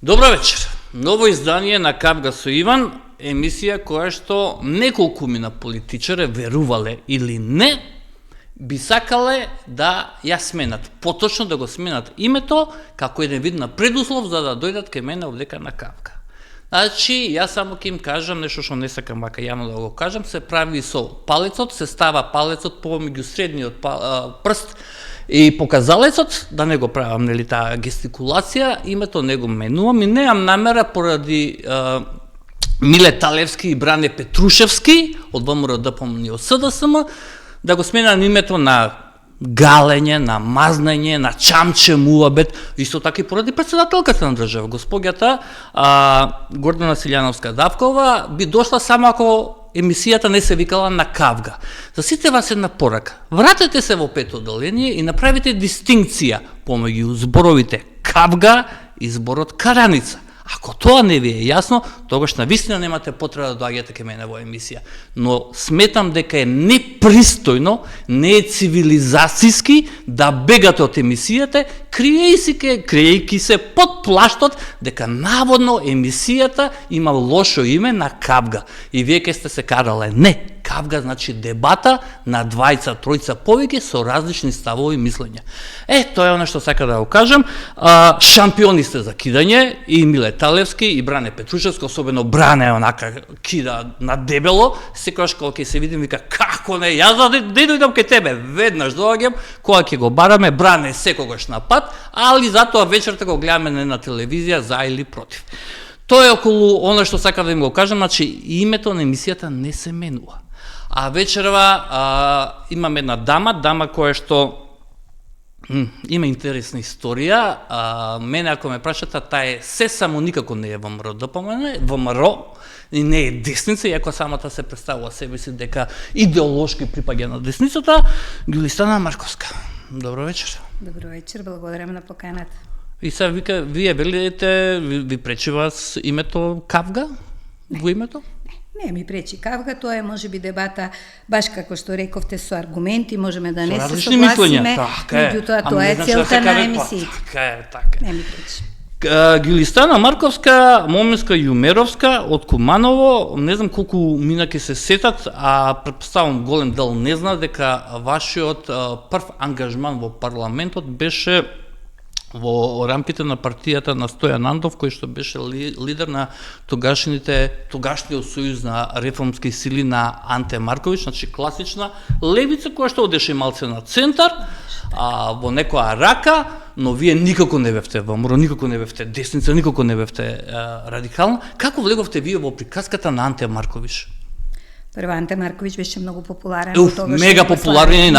Добро вечер. Ново издание на Кавга со Иван, емисија која што неколкумина политичари, верувале или не, би сакале да ја сменат. Поточно да го сменат името како еден вид на предуслов за да дојдат кај мене овдека на Кавга. Значи, јас само ќе им кажам нешто што не сакам вака јавно да го кажам, се прави со палецот, се става палецот помеѓу средниот прст и показалецот, да не го правам, нели, таа гестикулација, името не го менувам и неам намера поради Миле Талевски и Бране Петрушевски од ВМРО-ДПМН и од СДСМ да го сменам името на галење, на мазнење, на чамче, муабет, исто така и поради председателката на држава, госпоѓата Гордана Силјановска-Давкова, би дошла само ако емисијата не се викала на Кавга. За сите вас една порака. Вратете се во пето одделение и направите дистинкција помеѓу зборовите Кавга и зборот Караница. Ако тоа не ви е јасно, тогаш навистина немате потреба да доаѓате кај мене во емисија. Но сметам дека е непристојно, не е цивилизацијски да бегате од емисијата, криејќи се под плаштот дека наводно емисијата има лошо име на Кавга. И вие ке сте се карале. Не, Кавга значи дебата на двајца, тројца повеќе со различни ставови и мислења. Тоа е оно што сака да го кажам. Шампиони сте за кидање, и Миле Талевски и Бране Петрушевски, особено Бране онака кида на дебело, секогаш кога ќе се видим вика како не, јас да дојдам кај тебе, веднаш доаѓам, кога ќе го бараме, Бране секогаш на пат, али затоа вечерта го гледаме на телевизија за или против. Тоа е околу оно што сакам да им го кажам, значи името на емисијата не се менува. А вечерва имаме една дама која што има интересна историја. Мене ако ме прашате, таа е се само никако не е ВМРО-ДПМН, ВМРО и не е десница, иако самата се представува себе си дека идеолошки припаѓа на десницата. Ѓулистана Марковска. Добро вечер. Добро вечер, благодарам на поканата. И сега вика, вие велите, ви пречи вас името Кавга? Во името? Не ми пречи Кавга, тоа е можеби дебата, баш како што рековте, со аргументи, можеме да не се согласиме, меѓутоа тоа е целта на емисијата. Така. Не ми пречи. Ѓулистана Марковска, Моминска Јумеровска од Куманово, не знам колку мина ќе се сетат, а претпоставам голем дел не знаат дека вашиот прв ангажман во парламентот беше во рамките на партијата на Стојан Андов, кој што беше лидер на тогашниот сојуз на реформски сили на Анте Марковиќ, значи класична левица која што одеше малце на центар, во некоја рака, но вие никако не бевте ВМРО, никако не бевте десница, никако не бевте радикална. Како влеговте вие во приказката на Анте Марковиќ? Прво, Анте Марковиќ беше многу популарен. Мега популарен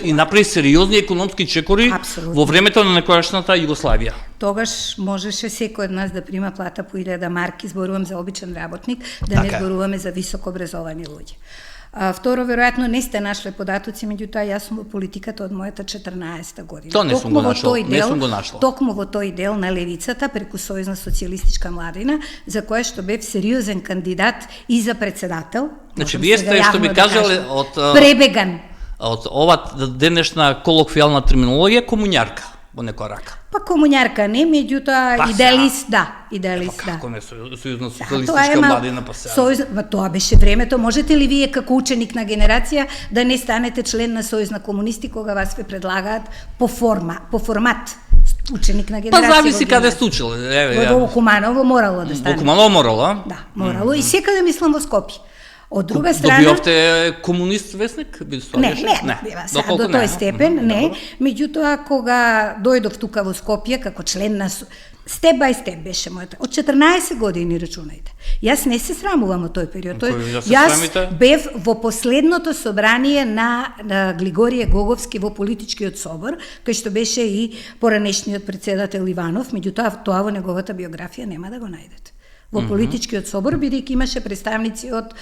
и направи сериозни економски чекори во времето на некојашната Југославија. Тогаш можеше секој од нас да прима плата по 1000 марки, зборувам за обичен работник, да не зборуваме за високо образовани луѓе. Второ, веројатно не сте нашле податоци, меѓутоа јас сум во политиката од мојата 14-та година. Тоа не сум го нашла. Токму во тој дел на левицата, преку Сојузна социјалистичка младина, за која што бев сериозен кандидат и за председател. Значи, вие сте, што би кажале, пребеган. Од ова денешна колоквијална терминологија, комуњарка во некоја рака. Па комуњарка не, меѓутоа идеалист, да. Идеалист, да. Како не, Сојузна социјалистичка младина, па сега. Тоа беше времето. Можете ли вие како ученик на генерација да не станете член на Сојуз на комунисти кога вас ве предлагаат по формат? Ученик на генерација. Па зависи каде сте учил. Во Куманово морало да стане. Во Куманово морало, Да, морало. И секаде мислам во Скопје. Од друга страна... Добивавте комунист вестник? Не, до тој степен, не. Меѓутоа, кога дојдов тука во Скопје, како член на... Степ бај степ беше мојата. Од 14 години, рачунајте. Јас не се срамувам од тој период. Јас бев во последното собрание на Глигорije Гоговски во политичкиот собор, кај што беше и поранешниот председател Иванов, меѓутоа тоа во неговата биографија нема да го најдете. Во политичкиот собор, бидејќи имаше представници од,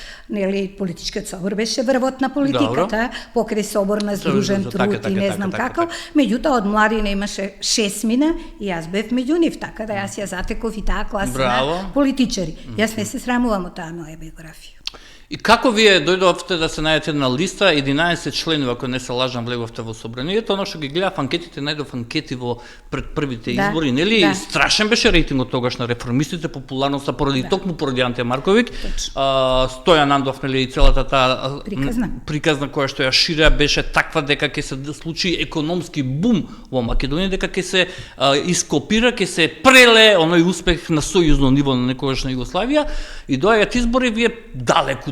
политичкиот собор беше врвот на политиката, покрај собор на Здружен труд и не знам како, меѓутоа од младина имаше 6 мина и јас бев меѓу нив, така да јас ја затеков и таа класа на политичари. Јас не се срамувам од таа моја биографија. И како вие дојдовте да се најдете на листа, 11 членови, ако не се лажам, влеговте во собранието, оно што ги гледав анкетите, најдов анкети во пред првите избори, нели? Страшен беше рейтингот тогаш на реформистите, популарноста поради токму поради Анте Марковиќ, Стојан Андов, нели, и целата таа приказна која што ја ширеа беше таква дека ќе се случи економски бум во Македонија, дека ќе се ископира, ќе се преле оној успех на сојузно ниво на некогашна Југославија и доаѓаат избори, вие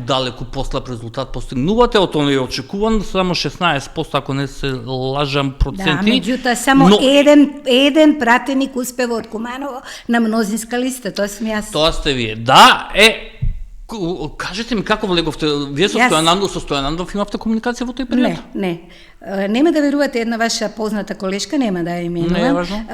далеку послаб резултат постигнувате, од оној очекуван само 16%, ако не се лажам, проценти. Да, меѓутоа само еден пратеник успева од Куманово на мнозинска листа, тоа сум јас. Тоа сте вие. Да, кажете ми како влеговте, вие со Стојан Андов имавте комуникација во тој период? Не. Нема да верувате, една ваша позната колешка, нема да ја именувам. Не е важно.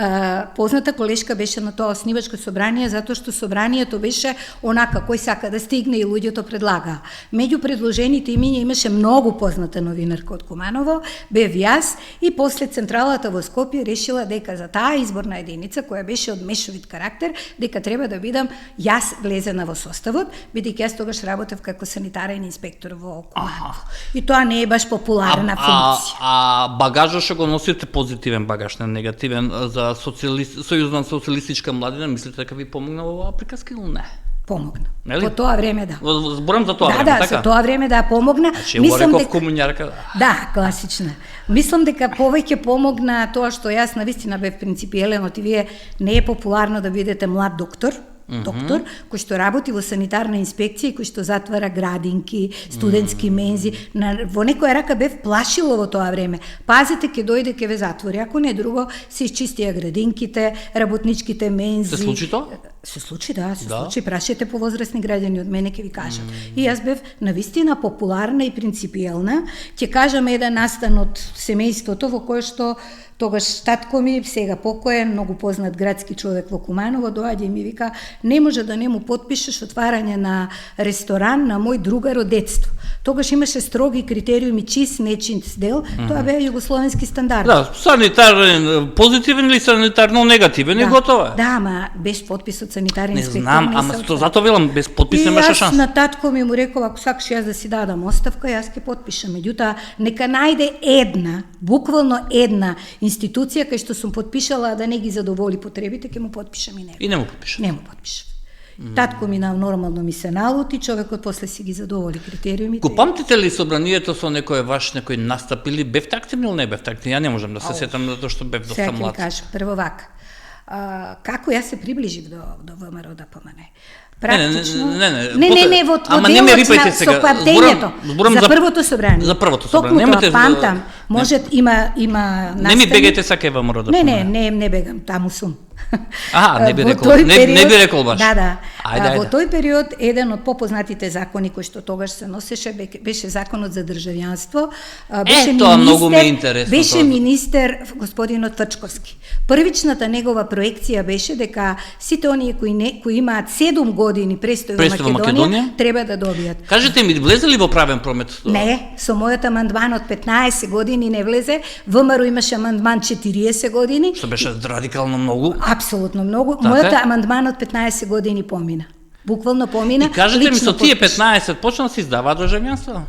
Позната колешка беше на тоа оснивачко собрание, затоа што собранието беше онака кој сака да стигне и луѓето предлагаа. Меѓу предложените имиња имаше многу позната новинарка од Куманово, бев јас и после централата во Скопје решила дека за таа изборна единица која беше од мешовит карактер, дека треба да бидам јас влезена во составот, бидејќи јас тогаш работев како санитарен инспектор во Куманово. И тоа не е баш популарна функција. А багажот што го носите позитивен багаж, не негативен, за сојузна социјалистичка младина, мислите дека ви помогна во оваа приказка или не? Помогна. По тоа време да. Зборам за тоа време, така? Да, за тоа време да помогна. Мислам дека комуњарка. Да, класична. Мислам дека повеќе помогна тоа што јас навистина бев принципиелен, и вие не е популарно да бидете млад доктор, кој што работи во санитарна инспекција и кој што затвара градинки, студентски мензи, во некоја рака бев плашило во тоа време. Пазите, ќе дојде, ќе ве затвори, ако не друго, се исчистија градинките, работничките мензи. Се случи тоа? Се случи, да, се случи. Прашете повозрасни граѓани од мене, ќе ви кажам. И јас бев навистина популарна и принципиелна. Ќе кажам еден настан од семејството во кое што тогаш татко ми, сега покоен, многу познат градски човек во Куманово, доаѓа и ми вика, не може да не му потпишеш отварање на ресторан на мој другар од детство. Тогаш имаше строги критериуми чист, нечист дел, тоа беа југословенски стандарди. Да, санитарен позитивен или санитарно негативен и готово. Да, ама без подпис од санитарен инспектор. Не знам, ама затоа велам без подпис немаше шанс. И јас на татко ми му реков, ако сакаш јас да си дадам оставка, јас ќе потпишам. Меѓутоа, нека најде една, буквално една институција кај што сум потпишала да не ги задоволи потребите, ќе му потпишам и него. И не му потпишам. Не му потпишам. Татко ми нормално ми се налути, човекот после си ги задоволи критериумите. Го памтите ли собранието со некој некој настап или бевте активни или не бевте активни? Ја не можам да се сетам затоа што бев доста млад. Сега ќе кажам, прво вака. Како јас се приближив до ВМРО ДПМН? Практично. Не, во делот со памтењето. За првото собрание. За првото собрание. Токму тоа памтам. Може има настани. Не ми бегајте сака ВМРО ДПМН. Не бегам, таму сум. Не би рекол баш. Да. Во тој период еден од попознатите закони кои што тогаш се носеше беше законот за државјанство. Тоа многу ми е интересно. Беше министер господинот Тврчковски. Првичната негова проекција беше дека сите оние кои имаат 7 години престој во Македонија треба да добијат. Кажете ми, влезе ли во правен промет? Не, со мојот амандман од 15 години не влезе. ВМРО имаше амандман 40 години. Што беше радикално многу? Апсолутно многу. Мојот амандман од 15 години помина. Буквално помина. И кажете ми, со тие 15 почна да се издаваат државјанство?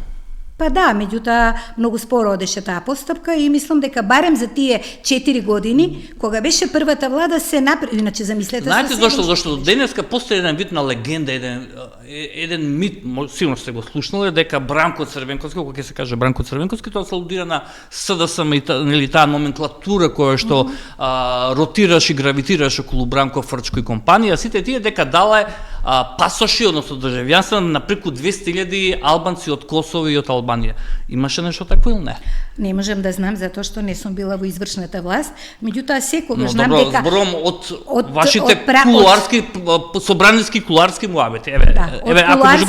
Па да, меѓутоа многу споро одеше таа постапка и мислам дека барем за тие 4 години, кога беше првата влада, се направи, иначе замислете. Знаете зашто денеска постои еден вид на легенда, еден мит, сигурно сте го слушнале, дека Бранко Црвенковски, кога ќе се каже Бранко Црвенковски, тоа се алудира на СДСМ или таа номенклатура која што ротираше и гравитираше околу Бранко Фрчко и компанија, сите тие дека дале пасоши, односно државјанство на преку 200.000 албанци од Косово и од Албанија. Имаше нешто такво или не? Не можам да знам затоа што не сум била во извршната власт, меѓутоа секогаш знам дека зборувам од вашите кулуарски собраниски кулуарски муабети. Еве, ако може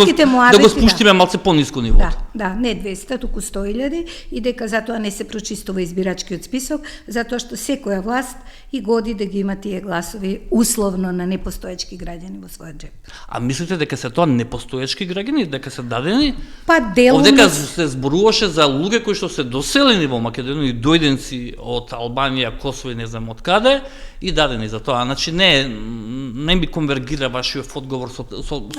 да го спуштиме малце пониско ниво. Да, не 200, туку 100.000 и дека затоа не се прочистува избирачкиот список, затоа што секоја власт и годи да ги има тие гласови условно на непостоечки граѓани во својот џеп. А мислите дека се тоа непостоечки граѓани, дека се дадени? Па делумно... Овдека се зборуваше за луѓе кои што се доселени во Македонија, дојденци од Албанија, Косово и не знам од каде, и дадени за тоа. Значи не ми конвергира вашиот одговор со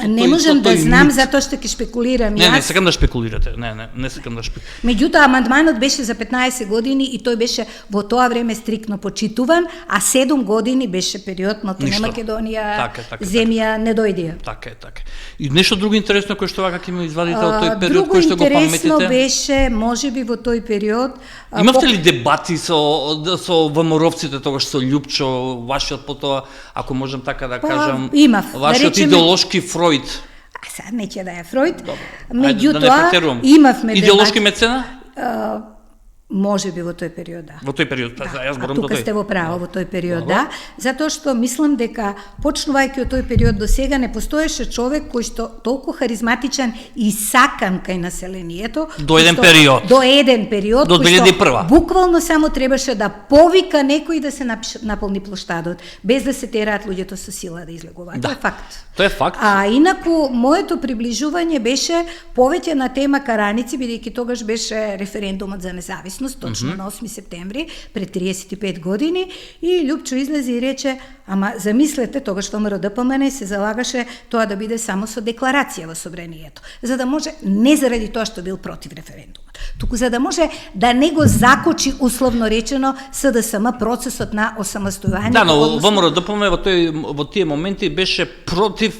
не можам да знам затоа што ќе шпекулирам јас. Не сакам да шпекулирате. Не сакам да шпекулирам. Меѓутоа амандманот беше за 15 години и тој беше во тоа време стриктно почитуван, а 7 години беше периодно на Македонија, земја не дојдеа. Така е. И нешто друго интересно кој што вака ќе ми извадите од тој период кој што го паметите? Друго интересно беше, можеби во тој период... Имавте ли дебати со ВМРО-вците тогаш, со Љупчо, вашиот потоа, ако можам така да кажам, вашиот идеолошки Фројд? Сега не ќе да е Фројд, меѓутоа имавме дебати. Идеолошки мецена? Може би во тој период, да. Во тој период, јас зборам до тој. Тука сте во право, во тој период, да. Затоа што мислам дека, почнувајќи од тој период до сега, не постоеше човек кој што толку харизматичен и сакан кај населението. До еден период. До еден период. До 2001. Буквално само требаше да повика некој да се наполни плоштадот, без да се тераат луѓето со сила да излегуваат. Да. Тоа е факт. Тоа е факт. А инаку, моето приближување беше повеќе на тема Караници, бидејќи тогаш беше референдумот за независност, точно на 8 септември, пред 35 години, и Љупчо излезе и рече, ама замислете, тогаш ВМРО ДПМН се залагаше тоа да биде само со декларација во собранието, за да може, не заради тоа што бил против референдумот, туку за да може да не го закочи, условно речено, СДСМ процесот на осамостојување. Да, но ВМРО ДПМН во тие моменти беше против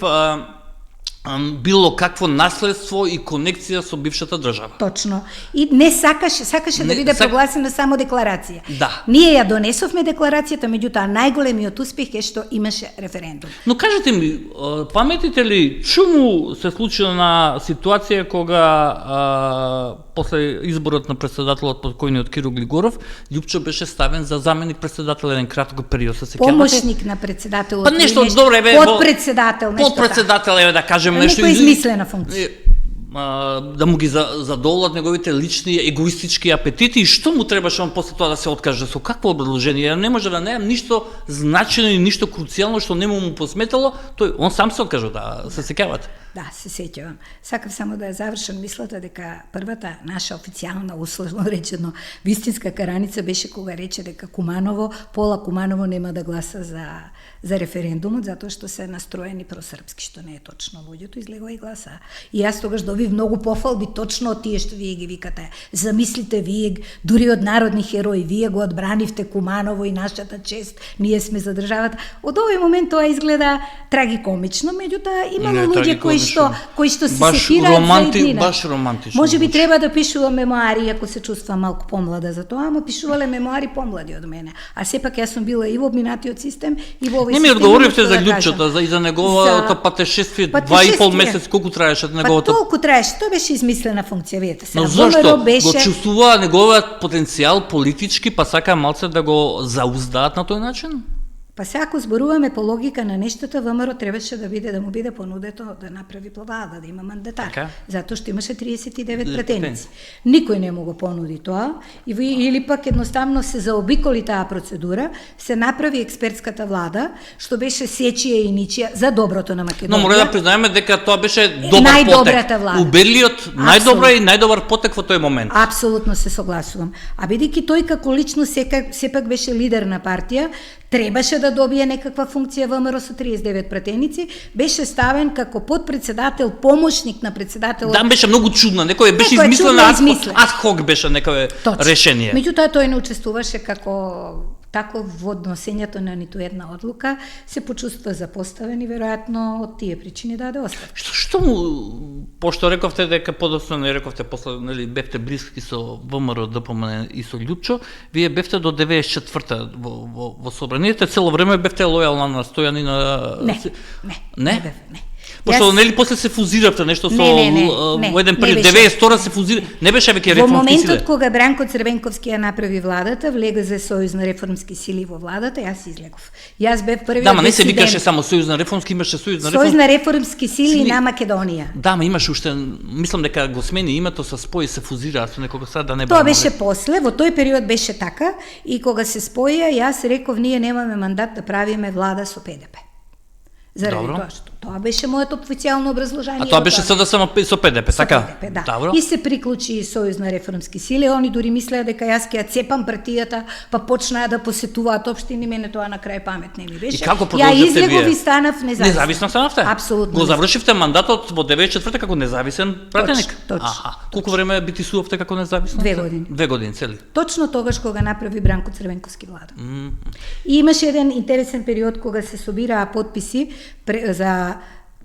било какво наследство и конекција со бившата држава. Точно. И не сакаше да биде прогласена само декларација. Да. Ние ја донесовме декларацијата, меѓутоа најголемиот успех е што имаше референдум. Но кажете ми, паметите ли чуму се случила на ситуација кога после изборот на председателот покојниот Киро Глигоров, Љупчо беше ставен за заменик председател еден краток период, се сеќавате? Помошник на председателот. Па нешто добро е, подпредседател, нешто. Подпредседател е, да кажем нешто измислена функција. Да му ги задоволат неговите лични егоистички апетити, и што му требаше он после тоа да се откаже, со какво образложение? Не може да немам ништо значено и ништо круцијално што не му посметало, тој он сам се откажа, да се сеќавате. Да, се сеќавам. Сакав само да ја завршам мислата дека првата наша официјална, условно речено, вистинска Караница беше кога рече дека Пола Куманово нема да гласа за референдумот, затоа што се настроени просрпски, што не е точно. Луѓето излегува и гласа. И јас тогаш добив многу пофалби точно од тие што вие ги викате. Замислите, вие дури од народни херои, вие го одбранивте Куманово и нашата чест, ние сме за државата. Од овој момент тоа изгледа трагикомично, меѓутоа имало луѓе кои што се сетираат за иднина. Баш романтично. Може би треба да пишува мемуари, ако се чувствам малку помлада за тоа, ама пишувале мемуари помлади од мене. А сепак јас сум била и во обминатиот систем и во овој систем. Не ми одговоривте за Љупчото, за неговото патешествие, 2,5 месец, колку траеше неговото? Па толку траеше, тоа беше измислена функција, видете се. Но зошто? Го чувствува неговиот потенцијал политички, па сака малце да го зауздаат на тој начин? Па се ако зборуваме по логика на нештата, ВМРО требаше да му биде понудето да направи влада, да има мандатар, затоа што имаше 39 претеници. Никој не му го понуди тоа, или пак едноставно се заобиколи таа процедура, се направи експертската влада, што беше сечија и ничија за доброто на Македонија. Но мора да признаеме дека тоа беше добар потек. Убедливиот, најдобра и најдобар потек во тој момент. Апсолутно се согласувам. А бидејќи тој како личност сепак беше лидер на партија, требаше да добие некаква функција ВМРО со 39 пратеници, беше ставен како подпредседател, помошник на председателот. Да, беше многу чудно, некој беше измислено, ад-хок беше некое решение. Меѓутоа тој не учествуваше како тако во односењето на ниту една одлука, се почувства запоставен и веројатно од тие причини даде оставка. Што му, пошто рековте дека подоцна не рековте после, нели, бевте блиски со ВМРО ДПМН и со Љупчо, вие бевте до 94-та во собранието, цело време бевте лојална на Стојан и на... Не. Пошто нели после се фузиравте нешто со во еден период 92 се фузира, не беше веќе реформски сили. Во моментот кога Бранко Црвенковски ја направи владата, влезе за Сојуз на реформски сили во владата, јас излегов. Јас бев првиот. Да, ма не се викаше само Сојуз на реформски, имаше Сојуз на реформски сили на Македонија. Да, ма имаше уште, мислам дека го смени името, се спои, се фузира, со некога сега да не Тоа беше после, во тој период беше така, и кога се споија, јас реков ние немаме мандат да правиме влада со ПДП. заради тоа што тоа беше моето официјално образложение. А тоа беше СДСМ со ПДП, така? ПДП, да. Добро. И се приклучи и Сојуз на реформски сили, они дури мислеа дека јас ќе ја цепам партијата, па почнаа да посетуваат општини, мене тоа на крај памет не ми беше. И како ја продолживте излегов вие? и станав независна. Независна станавте? Апсолутно. Го завршивте мандатот во 94 како независен пратеник? Точно. Колку време битисувавте како независна? 2 години. 2 години цели. Точно тогаш кога направи Бранко Црвенковски влада. И имаше еден интересен период кога се собираа потписи за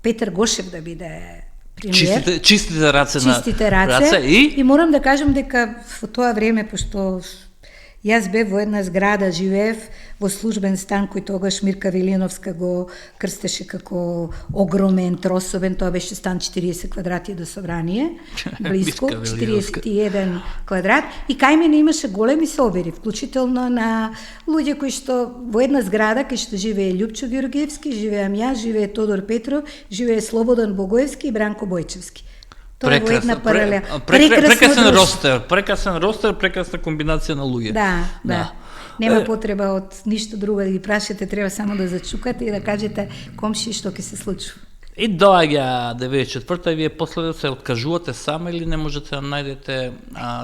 Петар Гошев да биде премиер. Чистите раце и морам да кажам дека во тоа време, пошто јас бев во една зграда, живеев во службен стан кој тогаш Мирка Велиновска го крстеше како огромен, тросовен, тоа беше стан 40 квадрати до собрание, близко, 41 квадрат, и кај мене имаше големи собери, вклучително на луѓе кои што во една зграда, кај што живее Љупчо Георгиевски, живеам ја, живее Тодор Петров, живее Слободан Богоевски и Бранко Бојчевски. Тоа е во една паралела. Прекрасен ростер, прекрасна комбинација на луѓе. Да. Нема потреба од ништо друго да ги прашате, треба само да зачукате и да кажете комши што ќе се случува. И доаѓа 94-та и вие после да се откажувате сама или не можете да најдете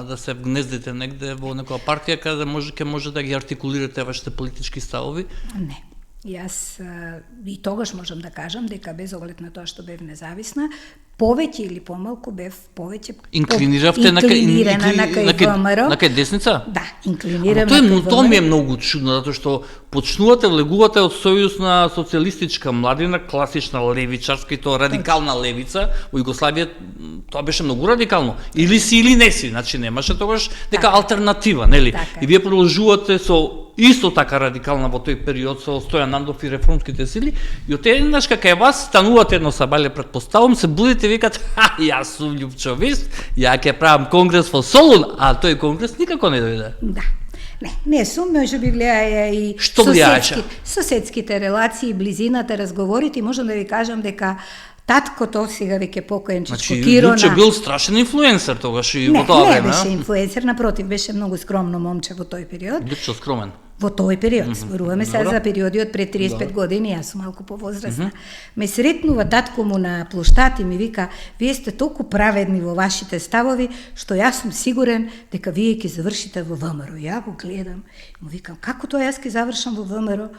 да се вгнездите негде во некоја партија каде може да ги артикулирате вашите политички ставови? Не. Јас и тогаш можам да кажам дека без оглед на тоа што бев независна, повеќе или помалку бев повеќе инклинирана на кај десница? Да, инклинирам на кај ВМРО. Тоа ми е многу чудно, затоа што почнувате, влегувате од Сојуз на социјалистичка младина, класична левичарска и тоа радикална левица, во Југославија тоа беше многу радикално. Или си или не си, значи немаше тогаш дека алтернатива, нели? И вие продолжувате со исто така радикална во тој период со Стојан Андов и реформските сили, и од еднаш кај вас станувате едно сабале, предпоставам, се будите и викат, јас сум љупчовист, ја ќе правам конгрес во Солун, а тој конгрес никако не дојде. Да. Не сум, може би влијае и соседските релации, близината, разговорите, и можам да ви кажам дека таткото, сега веќе покоенчичко Киро... Љупчо бил страшен инфлуенсер тогаш и во тоа време. Не беше инфлуенсер, напротив, беше многу скромно момче во тој период. Љупчо скромен. Во тој период, зборуваме сега за периоди од пред 35 години, јас сум малку повозрасна. Ме сретнува татко му на плоштад и ми вика, вие сте толку праведни во вашите ставови, што јас сум сигурен дека вие ќе завршите во ВМРО. Ја го гледам и му викам, како тоа јас ќе завршам во ВМРО?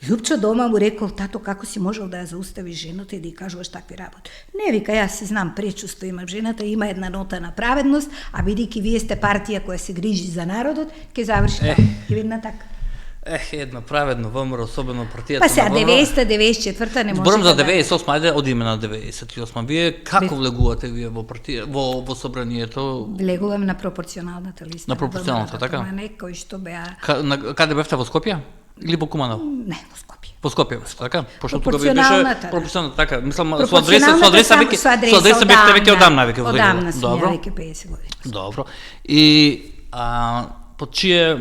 Љупчо дома му рекол, тато, како си можел да ја зауставиш жената и да ја кажуваш такви работи? Не, вика, јас си знам пречувство имам жената, има една нота на праведност, а бидејќи вие сте партија која се грижи за народот, ќе заврши и видна така. Едно праведно ВМРО, особено партијата на ВМРО. Па сега 90-та, 94-та не може. Зборам за 98-та, ајде одиме на 98-та. Вие како влегувате вие во партија, во собранието? Влегувам на пропорционалната листа. На пропорционалната, така? На некој што беа. Каде бевте, во Скопје? Или во Куманово? Не, во Скопје. Во Скопје, така? Пошто тука беше пропорционалната, така. Мислам, со адреса бевте веќе одамна веќе во Скопје. Одамна сум ја веќе 50 години. Добро. И под чие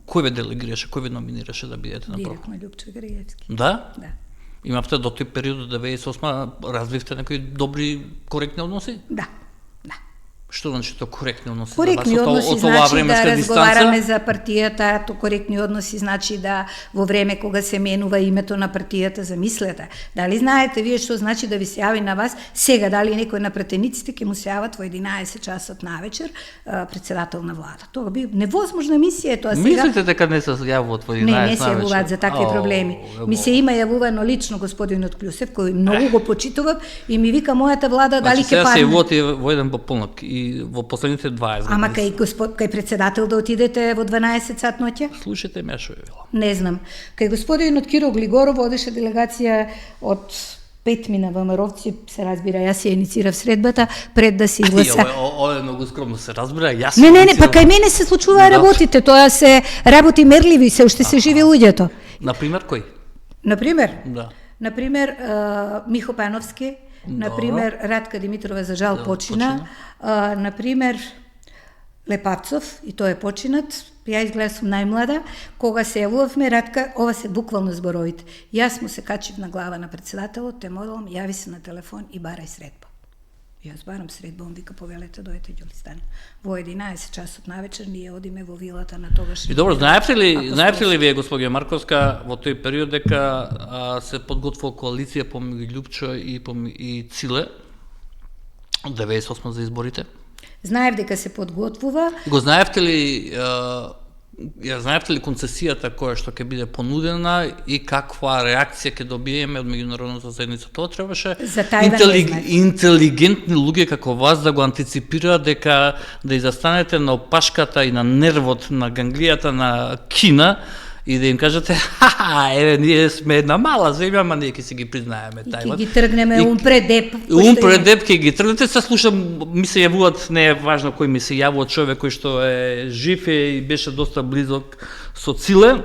кој ве делегираше, кој ве номинираше да бидете на прво? Директно Љупчо Георгиевски. Да? Да. Имавте до тој период до 98 развивте некои добри коректни односи? Да. Што значи тоа коректни односи? Коректни односи значи да разговараме за партијата, то коректни односи значи да во време кога се менува името на партијата, замислете. Дали знаете вие што значи да ви се јави на вас сега, дали некој на пратениците ќе му се јават во 11 часот навечер председател на влада? Тоа би невозможна мисија тоа сега. Мислите дека не се јавуваат во 11 навечер? Не се јавуваат за такви проблеми. Ми се има јавувано лично господинот Клюсев, кој многу го почитувам и ми вика мојата влада дали ќе Сега падне. се јавувате во еден пополнок и во последните 20 години. Ама кај председател да отидете во 12 сат ноќе? Слушате ме што е вело. Не знам. Кај господинот Киро Глигоров водеше делегација од 5 мина ВМРО-вци, се разбира, јас ја иницирав средбата пред да се изгласа. Ова е многу скромно, се разбира, јас. Не, па кај мене се случуваат работите, тоа се работи мерливи, се уште се живи луѓето. Например кој? Например, Михо Пановски. Например, Радка Димитрова за жал почина. Например, Лепавцов, и тој е починат. Ја изгледа сум најмлада. Кога се јавувавме, Радка, ова се буквално зборовите. Јас му се качив на глава на председателот, те молам, јави се на телефон и барај средба. Јас барам средба, вика повелете, дојдете Ѓулистан. Во 11 часот навечер ние одиме во вилата на тогаш. И добро, знаевте ли вие, госпоѓа Марковска, во тој период дека се подготвува коалиција помеѓу Љупчо и Циле од 98 за изборите? Знаев дека се подготвува. Го знаевте ли концесијата која што ќе биде понудена и каква реакција ќе добиеме од меѓународната заедница? Тоа требаше интелигентни луѓе како вас да го антиципираат, дека да изастанете на опашката и на нервот на ганглијата на Кина и да им кажете, еве, ние сме една мала земја, ама ние ќе си ги признаеме Тајван. И ќе ги тргнеме умпредеп. Умпредеп ќе ги тргнете, се слушам, ми се јавуваат, не е важно кој ми се јавува, човек кој што е жив и беше доста близок со Циле,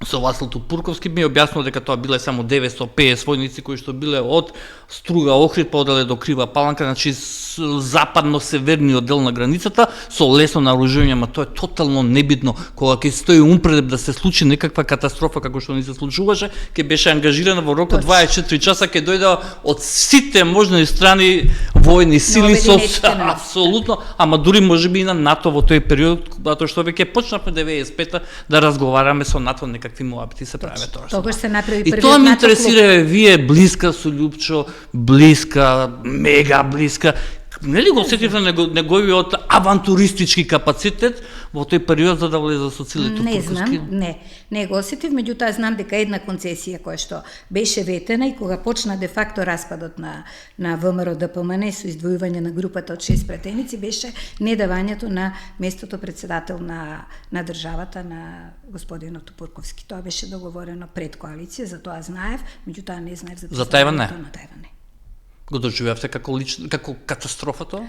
со Васил Тупурковски, ми објаснува дека тоа биле само 950 војници кои што биле од Струга Охрид па оделе до Крива Паланка, значи западно-северниот дел на границата со лесно наоружување, ама тоа е тотално небитно. Кога ќе стои умпредеп да се случи некаква катастрофа како што ни се случуваше, ќе беше ангажирана во рок од 24 часа, ќе дојде од сите можни страни војни сили со апсолутно, ама дури можеби и на НАТО во тој период, затоа што веќе почнавме 95-та да разговараме со НАТО, некакви муабити се праве тоа. Тогаш се направи првиот НАТО. И тоа ме интересира, вие блиска со Љупчо, блиска, мега блиска. Нели го сетивте неговиот авантуристички капацитет во тој период за да влезе со Циле Тупурковски? Не знам, не го осетив, меѓутоа знам дека една концесија која што беше ветена и кога почна де факто распадот на ВМРО ДПМН со издвојување на групата од 6 пратеници беше недавањето на местото председател на државата на господинот Тупурковски. Тоа беше договорено пред коалиција, за тоа знаев, меѓутоа не знаев за Тајван на Тајван. Го доживеавте како катастрофа тоа?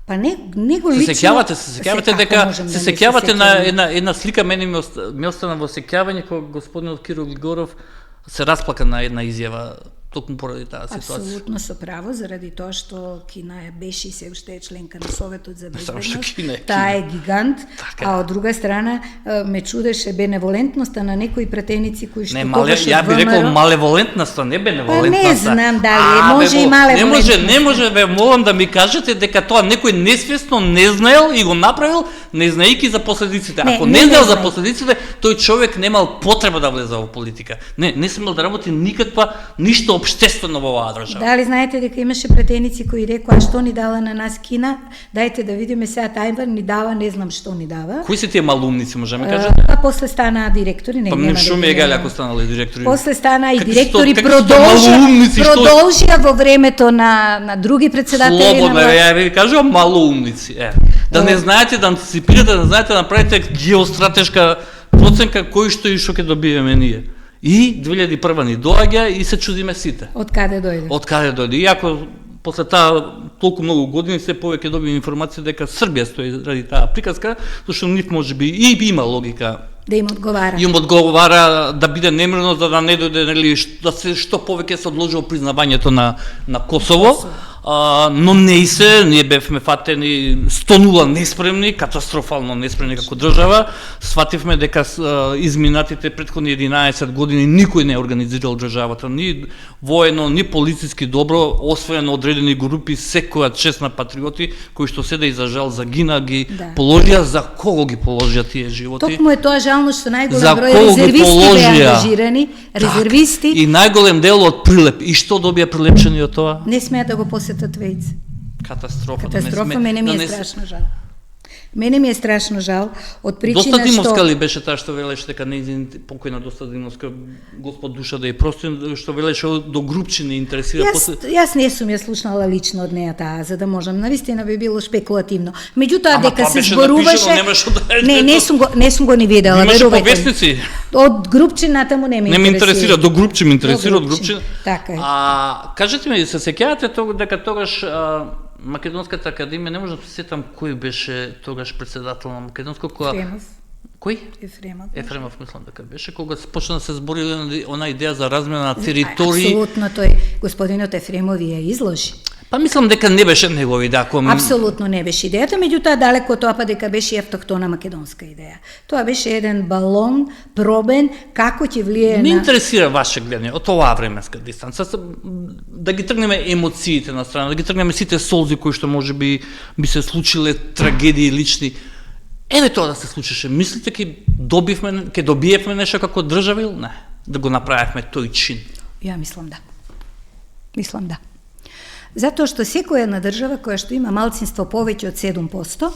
Па не го лично. Се сеќавате дека се сеќавате на една слика, мене ми остана во сеќавање кога господинот Киро Глигоров се расплака на една изјава токму поради таа ситуација. Апсолутно со право, заради тоа што Кина беше и се уште е членка на Советот за безбедност. Таа е гигант, а од друга страна ме чудеше беневолентноста на некои пратеници кои што тогаш ја би рекол малеволентноста, не беневолентноста. Па не знам дали може и малеволентноста. Не може, ве молам да ми кажете дека тоа некој несвесно не знаел и го направил, не знаејќи за последиците. Ако не знаел за последиците, тој човек немал потреба да влезе во политика. Не смел да работи ништо општествено во оваа држава. Дали знаете дека имаше пратеници кои рекоа што ни дала на нас Кина? Дајте да видиме сега Тајван ни дава, не знам што ни дава. Кои се тие малумници, можеме кажете? Па после стана директори, не нема. Па што ми егале ако станале директори. После стана и директори продолжија во времето на други председатели. Слободно, ја ви кажувам малоумници. Да не знаете да антиципирате, да знаете да направите геостратешка проценка кој што и што ќе добиеме ние. И 2001 ни доаѓа и се чудиме сите. Од каде дојде? Од каде дојде. Иако после таа толку многу години се повеќе добиваме информација дека Србија стои ради таа приказка, зашто нив можеби и има логика да им одговара. Им одговара да биде немирно за да не дојде, нели, да се што повеќе се одложи признавањето на Косово. Но не и се, ние бевме фатени 100-0 неспремни, катастрофално неспремни како држава. Свативме дека изминатите претходни 11 години никој не организирал државата, ни воено, ни полициски добро, освоено одредени групи, секоја честна патриоти, кои што седа и за жал загина, ги положија, за кого ги положија тие животи. Токму е тоа жално што најголем број резервисти беа ангажирани, резервисти. И најголем дел од Прилеп. И што добија прилепчени од тоа? Не смеа да го посетат Вејц. Катастрофа, мене ми е страшно жал. Мене ми е страшно жал од причина што... Доста Димовска ли беше таа што велеше дека нејзин покојна Доста Димовска, Господ душа да ја прости, што велеше до групчини интересира после... Јас не сум ја слушнала лично од неја таа, за да можам, навистина би било шпекулативно. Меѓутоа дека се зборуваше... Не сум го ни видела, верувајте. Од групчината му не ме интересира. Не ме интересира, до групчи ме интересира, од групчина. Така е. Кажете ми, се сеќавате дека тогаш Македонската академија, не можам да се сетам кој беше тогаш председател на Македонска, Кој? Ефремов, мислам дека беше, кога почна да се збори она идеја за размена на територии. Апсолутно, тој господинот Ефремов ја изложи. Па мислам дека не беше негови, да. Апсолутно не беше идејата, меѓутоа далеко тоа па дека беше и автохтона македонска идеја. Тоа беше еден балон пробен како ќе влие Не на... интересира ваше гледање од оваа временска дистанца, да ги тргнеме емоциите на страна, да ги тргнеме сите солзи кои што можеби би се случиле, трагедии лични. Еве тоа да се случише. Мислите ќе добиевме нешто како држава или не? Да го направевме тој чин? Ја мислам да. Мислам да. Затоа што секоја една држава која што има малцинство повеќе од 7%,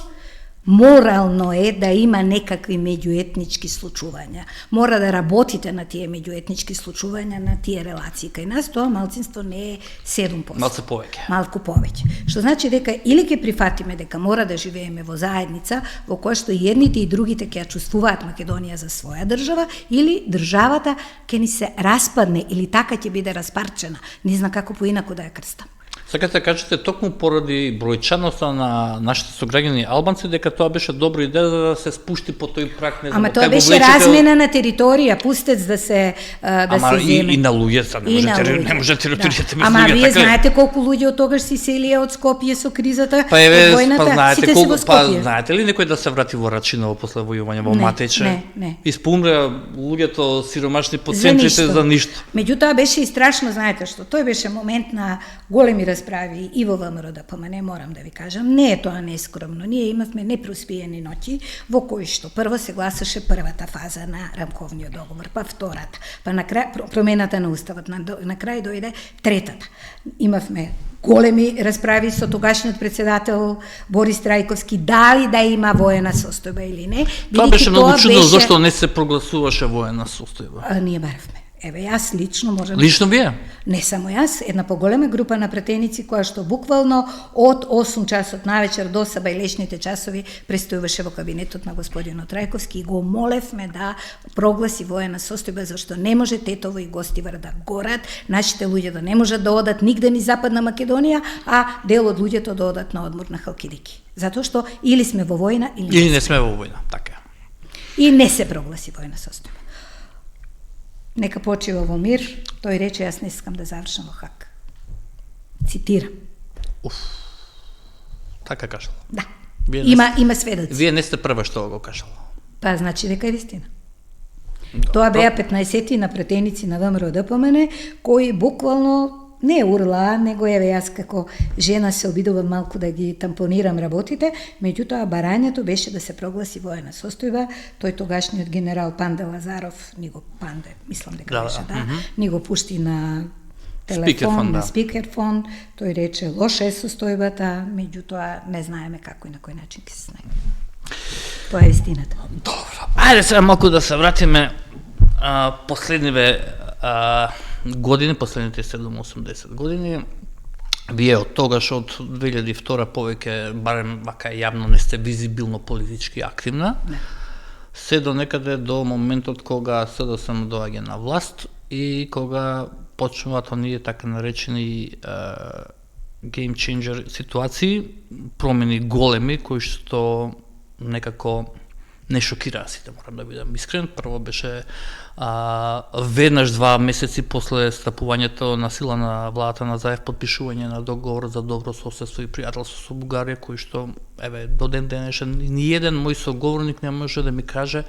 морално е да има некакви меѓуетнички случувања. Мора да работите на тие меѓуетнички случувања, на тие релации. Кај нас тоа малцинство не е 7%. Малку повеќе. Малку повеќе. Што значи дека или ќе прифатиме дека мора да живееме во заедница во која што и едните и другите ќе ја чувствуваат Македонија за своја држава, или државата ќе ни се распадне или така ќе биде распарчена. Не знам како поинаку да ја крстам. Сакате да кажете токму поради бројчаноста на нашите сограѓани албанци дека тоа беше добра идеја за да се спушти по тој прак, не знам. Ама тоа беше размена на територија, пустец да се се земе. И на луѓе са не може територијата без луѓе. Ама вие знаете колку луѓе од тогаш си селија од Скопје со кризата, од војната, знаете колку знаете ли некој да се врати во Рачиново после војување во Матече? Не. Испумреа луѓето сиромашни по центрите за ништо. Меѓутоа беше и страшно, знаете што, тој беше момент на големи расправи и во ВМРО-ДПМНЕ, не морам да ви кажам, не е тоа нескромно. Ние имавме непроспиени ноќи во кои што прво се гласаше првата фаза на рамковниот договор, па втората, па на крај промената на уставот, на крај дојде третата. Имавме големи расправи со тогашниот председател Борис Трајковски, дали да има воена состојба или не. Тоа беше многу чудно, зашто не се прогласуваше воена состојба. Ние баравме. Еве, јас лично можам... Лично вие? Не само јас, една поголема група на пратеници која што буквално од 8 часот навечер до саба и лечните часови престојуваше во кабинетот на господинот Трајковски и го молевме да прогласи воена состојба, зашто не може Тетово и Гостивар да горат, нашите луѓе да не можат да одат нигде ни Западна Македонија, а дел од луѓето да одат на одмор на Халкидики. Затоа што или сме во војна, или не сме во војна, така. И не се прогласи воена состојба. Нека почива во мир, тој рече, јас не искам да завршам во Хаг. Цитирам. Така кажал. Да. Има сведоци. Вие не сте прва што го кажал. Па значи дека е вистина. Тоа беа 15 на пратеници на ВМРО-ДПМНЕ кои буквално не урла, него еве јас како жена се обидувам малку да ги тампонирам работите, меѓутоа барањето беше да се прогласи воена состојба. Тој тогашниот генерал Панде Лазаров, ни го Панде, мислам дека беше, ни го пушти на телефон, на спикерфон, тој рече лоша е состојбата, меѓутоа не знаеме како и на кој начин ќе се снајде. Тоа е истината. Добро. Ајде сега малку да се вратиме последниве години, последните 7-80 години. Вие од тогаш, од 2002 повеќе, барем вака јавно, не сте визибилно политички активна. Не. Се до некаде до моментот кога СДСМ доаѓа на власт и кога почнуваат оние така наречени game changer ситуации, промени големи кои што некако не шокираа сите, морам да бидам искрен. Прво беше веднаш 2 месеци после стапувањето на сила на владата на Заев, подпишување на договор за добро соседство и пријателство со Бугарија, кој што, еве, до ден денешен, ни еден мој соговорник не може да ми каже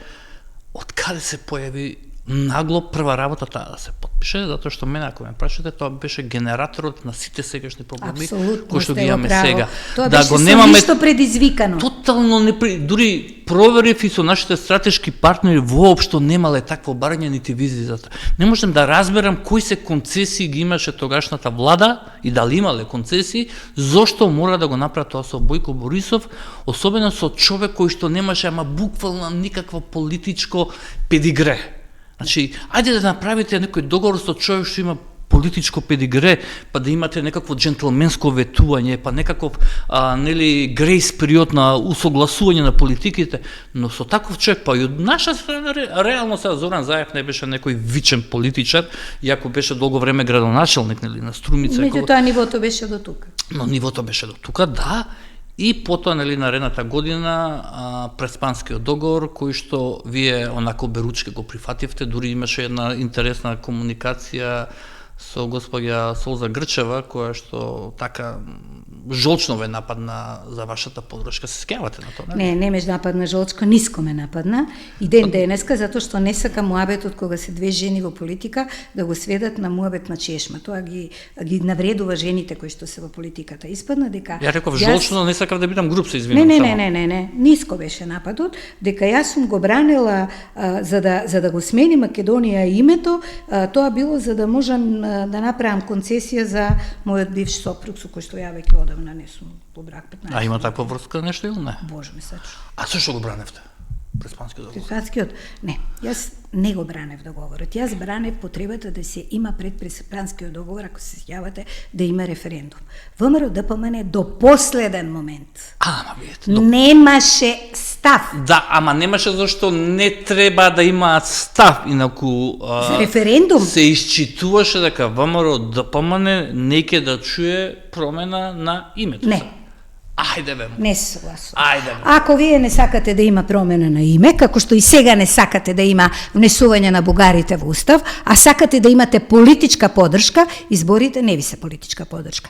од каде се појави нагло прва работа таа да се подпише, затоа што мене, ако ме прашате, тоа беше генераторот на сите сегашни проблеми кои што ги имаме сега. Тоа да беше ништо предизвикано. Тотално дури проверив и со нашите стратешки партнери воопшто немале такво барање нити визија за тоа. Не можам да разберам кои се концесии ги имаше тогашната влада и дали имале концесии, зошто мора да го направи тоа со Бојко Борисов, особено со човек кој што немаше ама буквално никакво политичко педигре. Значи, ајде да направите некој договор со човек што има политичко педигре, па да имате некакво джентлменско ветување, па некаков грейс период на усогласување на политиките, но со таков човек, па и од наша страна реално сега Зоран Заев не беше некој вичен политичар, иако беше долго време градоначелник на Струмица. Меѓутоа нивото беше до тука. Но нивото беше до тука, да. И потоа, нели, наредната година, Преспанскиот договор, кој што вие онако беручки го прифативте, дури имаше една интересна комуникација со господја Солза Грчева, која што така жолчно ве нападна за вашата подршка. Се сеќавате на тоа? Не ме нападна жолчко, ниско ме нападна. И денеска, затоа што не сака муабетот кога се две жени во политика да го сведат на муабет на чешма. Тоа ги навредува жените кои што се во политиката. Испадна дека Ја реков жолчно, не сакав да бидам груб, се извинувам. Не, ниско беше нападот, дека јас сум го бранела за да го смени Македонија името, тоа било за да можам да направам концесија за мојот бивш сопруг со кој што ја веќе одавна не сум во брак 15. А има таква врска нешто или не? Боже ми сачу. А зашто го браневте? Преспанскиот договор? Преспанскиот? Не, јас не го бранев договорот. Јас бранев потребата да се има пред Преспанскиот договор, ако се сеќавате, да има референдум. ВМРО ДПМН до последен момент. Ама видите. Немаше став. Да, ама немаше зашто не треба да имаат став, инаку за референдум се исчитуваше дека ВМРО ДПМН неќе да чуе промена на името. Не. Ајде бе. Не се согласувам. Ајде бе. Ако вие не сакате да има промена на име, како што и сега не сакате да има внесување на бугарите во устав, а сакате да имате политичка поддршка, изборите не ви се политичка поддршка.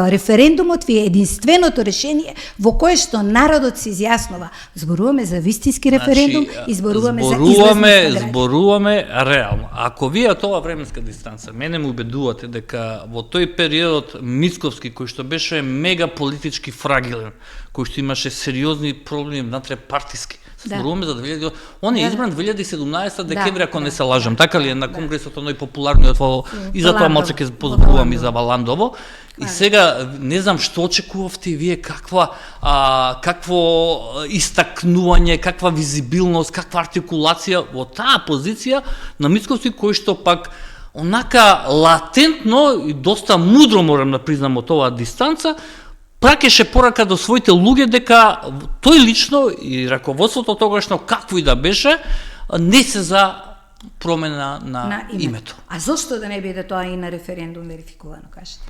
Референдумот ви е единственото решение во кое што народот се изјаснува. Зборуваме за вистински референдум и зборуваме за излазност. Зборуваме реално. Ако вие тоа временска дистанца мене ме убедувате дека во тој период Мицковски кој што беше мега политички фрагилен, кој што имаше сериозни проблеми внатре партиски. Зборуваме за 2000. Он е избран 2017 декември, ако не се лажам. Така ли е на конгресот најпопуларниот во и затоа малце ќе позборувам и за Валандово. И сега не знам што очекувавте и вие, какво истакнување, каква визибилност, каква артикулација во таа позиција на Мицковски, кој што пак онака латентно и доста мудро, морам да признам, од оваа дистанца, пракеше порака до своите луѓе дека тој лично и раководството тогашно, какво и да беше, не се за промена на името. А зошто да не биде тоа и на референдум верификувано, кажете?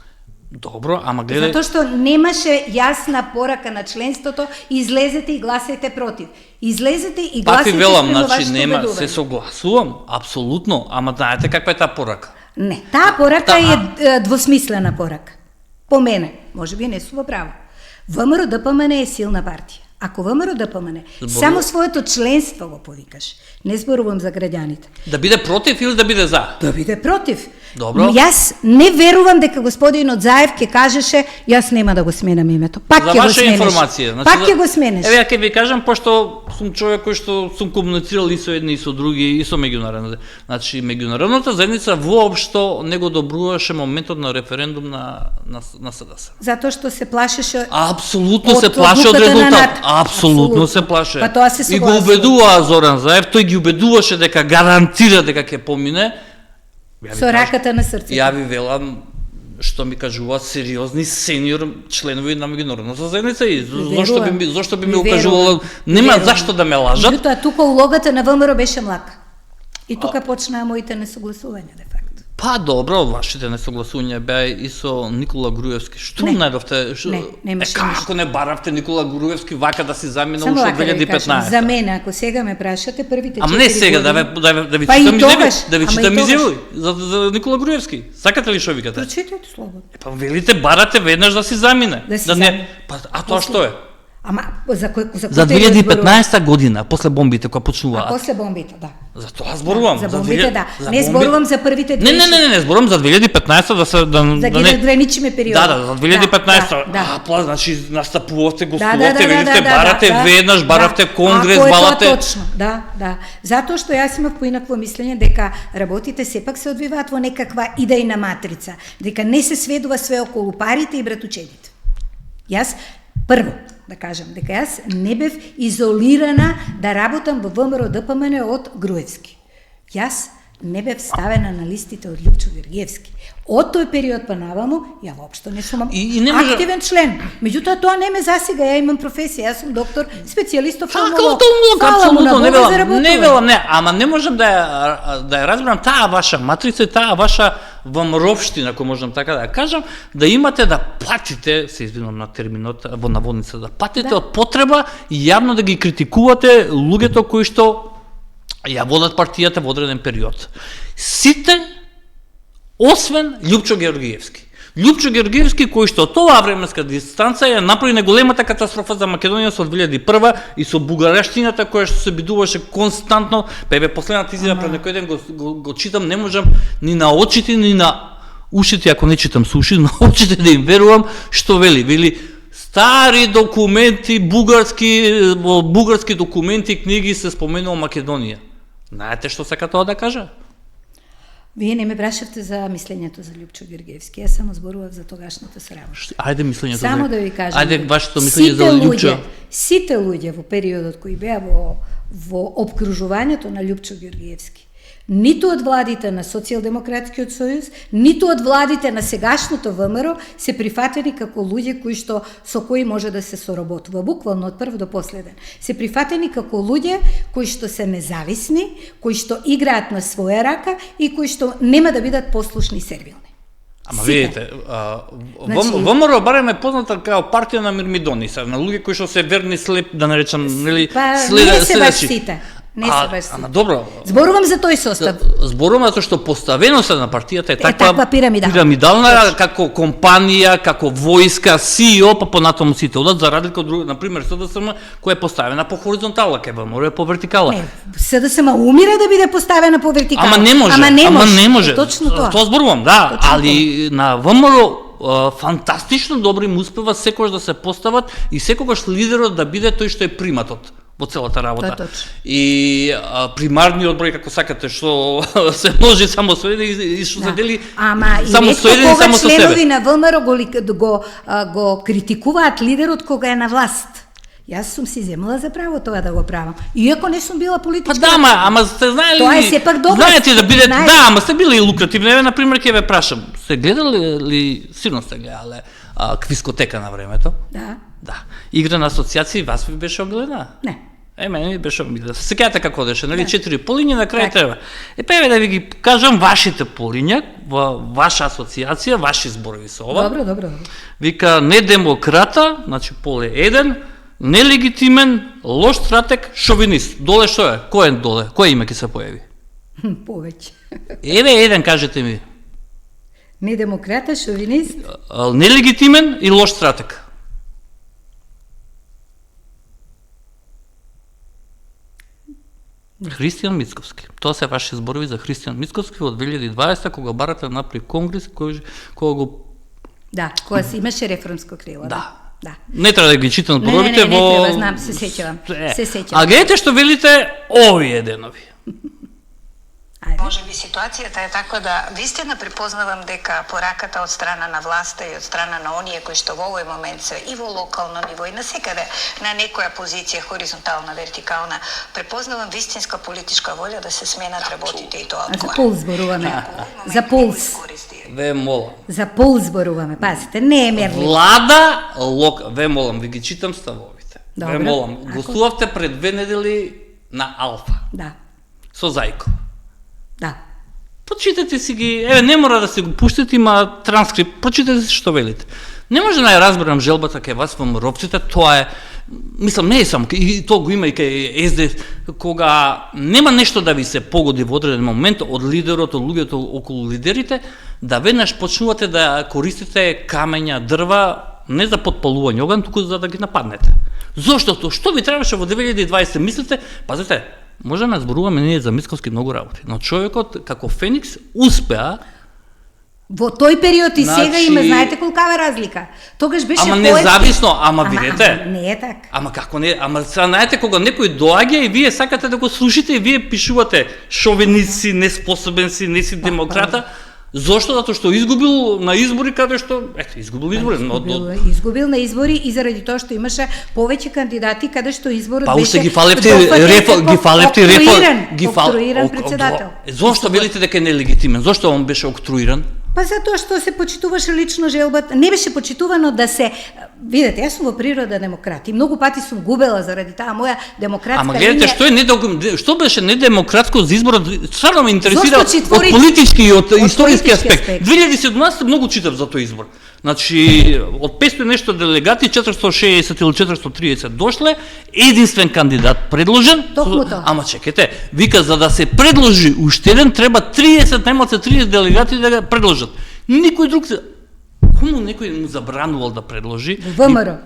Добро, ама гледај... Затоа што немаше јасна порака на членството, излезете и гласајте против. Излезете и гласајте спрема вашето убедување. Се согласувам, апсолутно, ама знаете каква е таа порака? Не, таа порака е двосмислена порака. По мене, може би не сум во право. ВМРО ДПМН е силна партија. Ако ВМРО ДПМН само своето членство го повикаш, не зборувам за граѓаните. Да биде против или да биде за? Да биде против. Добро. Јас не верувам дека господинот Заев ќе кажеше јас нема да го сменам името. Пак ќе го сменеш. За ваша информација. Значи, пак ќе го сменеш. Еве ја ќе ви кажам, пошто сум човек кој што сум комуницирал и со едни и со други и со меѓународните. Значи меѓународната заедница воопшто не го добруваше моментот на референдум на СДС. Затоа што се плашеше. Апсолутно се плаше од резултат. Апсолутно се плаше. Па тоа се и го убедува Зоран Заев, тој ги убедуваше дека гарантира дека ќе помине. Со раката на срцето. Ја ви велам што ми кажуваат сериозни сениор членови на меѓународната заедница и зошто би ми укажувало, нема зашто да ме лажат. Меѓутоа тука улогата на ВМРО беше млака. И тука почнаа моите несогласувања де факто. Па добро, вашите несогласувања беа и со Никола Груевски. Што најдовте? Како не баравте Никола Груевски вака да си замина уште 2015? За мене, ако сега ме прашате, првите 4 години... Ама не сега, да ви читам изјави за Никола Груевски. Сакате ли што викате? Прочитате слободно. Па велите барате веднаш да си замине. А тоа што е? Ама за 2015 година, после бомбите која почнува. А после бомбите, да. За тоа зборувам. За бомбите, да. Не зборувам за првите 2. Не, зборувам за 2015 да ги разграничиме период. Да, за 2015. Значи настапувавте, гостувавте, велите барате веднаш, баравте конгрес, балате. Точно, да. Затоа што јас имав поинакво мислење дека работите сепак се одвиваат во некаква идејна матрица, дека не се сведува све околу парите и братучедите. Јас прво да кажам дека јас не бев изолирана да работам во ВМРО ДПМН од Груевски. Јас не бев ставена на листите од Лјупчо Георгиевски. Од тој период па наваму, ја воопшто не сум активен член. Меѓутоа тоа не ме засега, ја имам професија, јас сум доктор, специјалист офталмолог. Апсолутно, не велам, ама не можам да ја разберам таа ваша матрица, таа ваша ВМРО-вштина, ако можам така да кажам, да имате да платите, се извинувам на терминот, во наводница, да платите од потреба и јавно да ги критикувате луѓето кои што ја водат партијата во одреден период. Сите, освен Љупчо Георгиевски. Љупчо Георгиевски, кој што од оваа временска дистанца ја направи најголемата катастрофа за Македонија со 2001 и со бугарештината која што се бидуваше константно, последната изјава пред некој ден го читам, не можам ни на очите, ни на ушите, ако не читам со уши, на очите да им верувам што вели стари документи, бугарски документи, книги се споменува Македонија. Знаете што сака тоа да кажа? Вие не ме прашавте за мислењето за Љупчо Георгиевски, јас само зборував за тогашната сработа. Ајде мислењето. Само да ви кажам. Ајде вашето мислење за Љупчо. Сите луѓе во периодот кои беа во опкружувањето на Љупчо Георгиевски, ниту од владите на Социјалдемократскиот сојуз, ниту од владите на сегашното ВМРО се прифатени како луѓе кои што со кои може да се соработува, буквално од прв до последен. Се прифатени како луѓе кои што се независни, кои што играат на своја рака и кои што нема да бидат послушни и сервилни. Ама видите, ВМРО барем е позната како партија на мирмидони, на луѓе кои што се верни слеп, да наречам, нели, не се баш сите. Не се баш сите. Ама добро. Зборувам за тој состав. Зборувам затоа што поставеноста на партијата е таква пирамидална, како компанија, како војска, CEO, па понатаму сите одат, за разлика од други, на пример СДСМ, која е поставена по хоризонтала, ке ВМРО е по вертикала. Не, СДСМ умира да биде поставена по вертикала. Ама не може. Точно тоа. Тоа зборувам, да, али на ВМРО фантастично добро им успева секогаш да се постават и секогаш лидерот да биде тој што е приматот во целата работа. И примарниот број, како сакате, што се може само со еден и што се дели само со еден и само со себе. Членови на ВМРО го критикуваат лидерот кога е на власт. Јас сум си земала за право тоа да го правам. Иако не сум била политичка. Па да, ама сте знаели. Тоа е сепак добро. Знаете да бидете, да, ама сте били лукративни. Еве на пример ќе ве прашам. Сте гледали ли, сигурно сте гледале, Квискотека на времето? Да. Да. Игра на асоциации, вас ви беше огледана? Не. Мене ми беше огледана. Се сеќавате како одеше, нели 4 полиња на крај треба. Еве да ви ги кажам вашите полиња, ваша асоциација, ваши зборови со ова. Добро. Вика не демократа, значи поле 1, нелегитимен, лош стратег, шовинист. Доле што е? Кој е доле? Кој име ќе се појави? Повеќе. Еве еден, кажете ми. Не демократа, шовинист. Нелегитимен и лош стратег. Христијан Мицковски. Тоа се ваши зборови за Христијан Мицковски во 2020 кога барате направи конгрес кога го кога си имаше реформско крило. Да. Не треба да ги читам зборовите во Не треба, знам, се сеќавам. А гледате што велите овие денови. Може би ситуацијата е таква да вистина препознавам дека пораката од страна на власта и од страна на оние кои што во овој момент се и во локално ниво и насекаде на некоја позиција хоризонтална, вертикална, препознавам вистинска политичка волја да се сменат работите и тоа одговара. За пол зборуваме. За полс. Ве молам. За пол зборуваме, пазите, не е мерливо. Влада, ве молам, ви ги читам ставовите. Ве молам, гостувавте пред 2 недели на Алфа. Да. Со Зајко. Да. Прочитате си ги, не мора да се го пуштите, има транскрипт, прочитате си што велите. Не може да ја разберам желбата кај вас во МРОПците, тоа е, мислам, не е само, и тоа го има и кај СДС, кога нема нешто да ви се погоди во одреден момент од лидерот, од луѓето околу лидерите, да веднаш почнувате да користите камења, дрва, не за подпалување оган, туку за да ги нападнете. Зошто? Што ви требаше во 2020? Мислите, пазете, можеме да зборуваме ние за Мицковски многу работи, но човекот како Феникс успеа во тој период и сега има, знаете колкава разлика. Тогаш беше Ама независно, ама видете. Не е така. Ама како не, ама знаете кога некој доаѓа и вие сакате да го слушате и вие пишувате шовинист си, неспособен си, не си демократа. Зошто? Затоа што изгубил на избори каде што, изгубил избори, изгубил на избори и заради тоа што имаше повеќе кандидати каде што изборот беше. Па уште ги фалевте октруиран председател. Зошто велите дека е нелегитимен? Зошто он беше октруиран? Па затоа што се почитуваше лично желбата, не беше почитувано да се видете, јас сум во природа демократ и многу пати сум губела заради таа моја демократска Ама гледате, линија. што беше недемократско за изборот, стварно ме интересира Зошто од политички и од историски политички аспект. аспект. 2017 многу читав за тој избор. Значи, од 500 нешто делегати, 460 или 430 дошле, единствен кандидат предложен. Токму тоа. Ама чекайте, вика, за да се предложи уште еден, треба 30, најмалку 30 делегати да го предложат. Никој друг се... Кому некој му забранувал да предложи? ВМРО.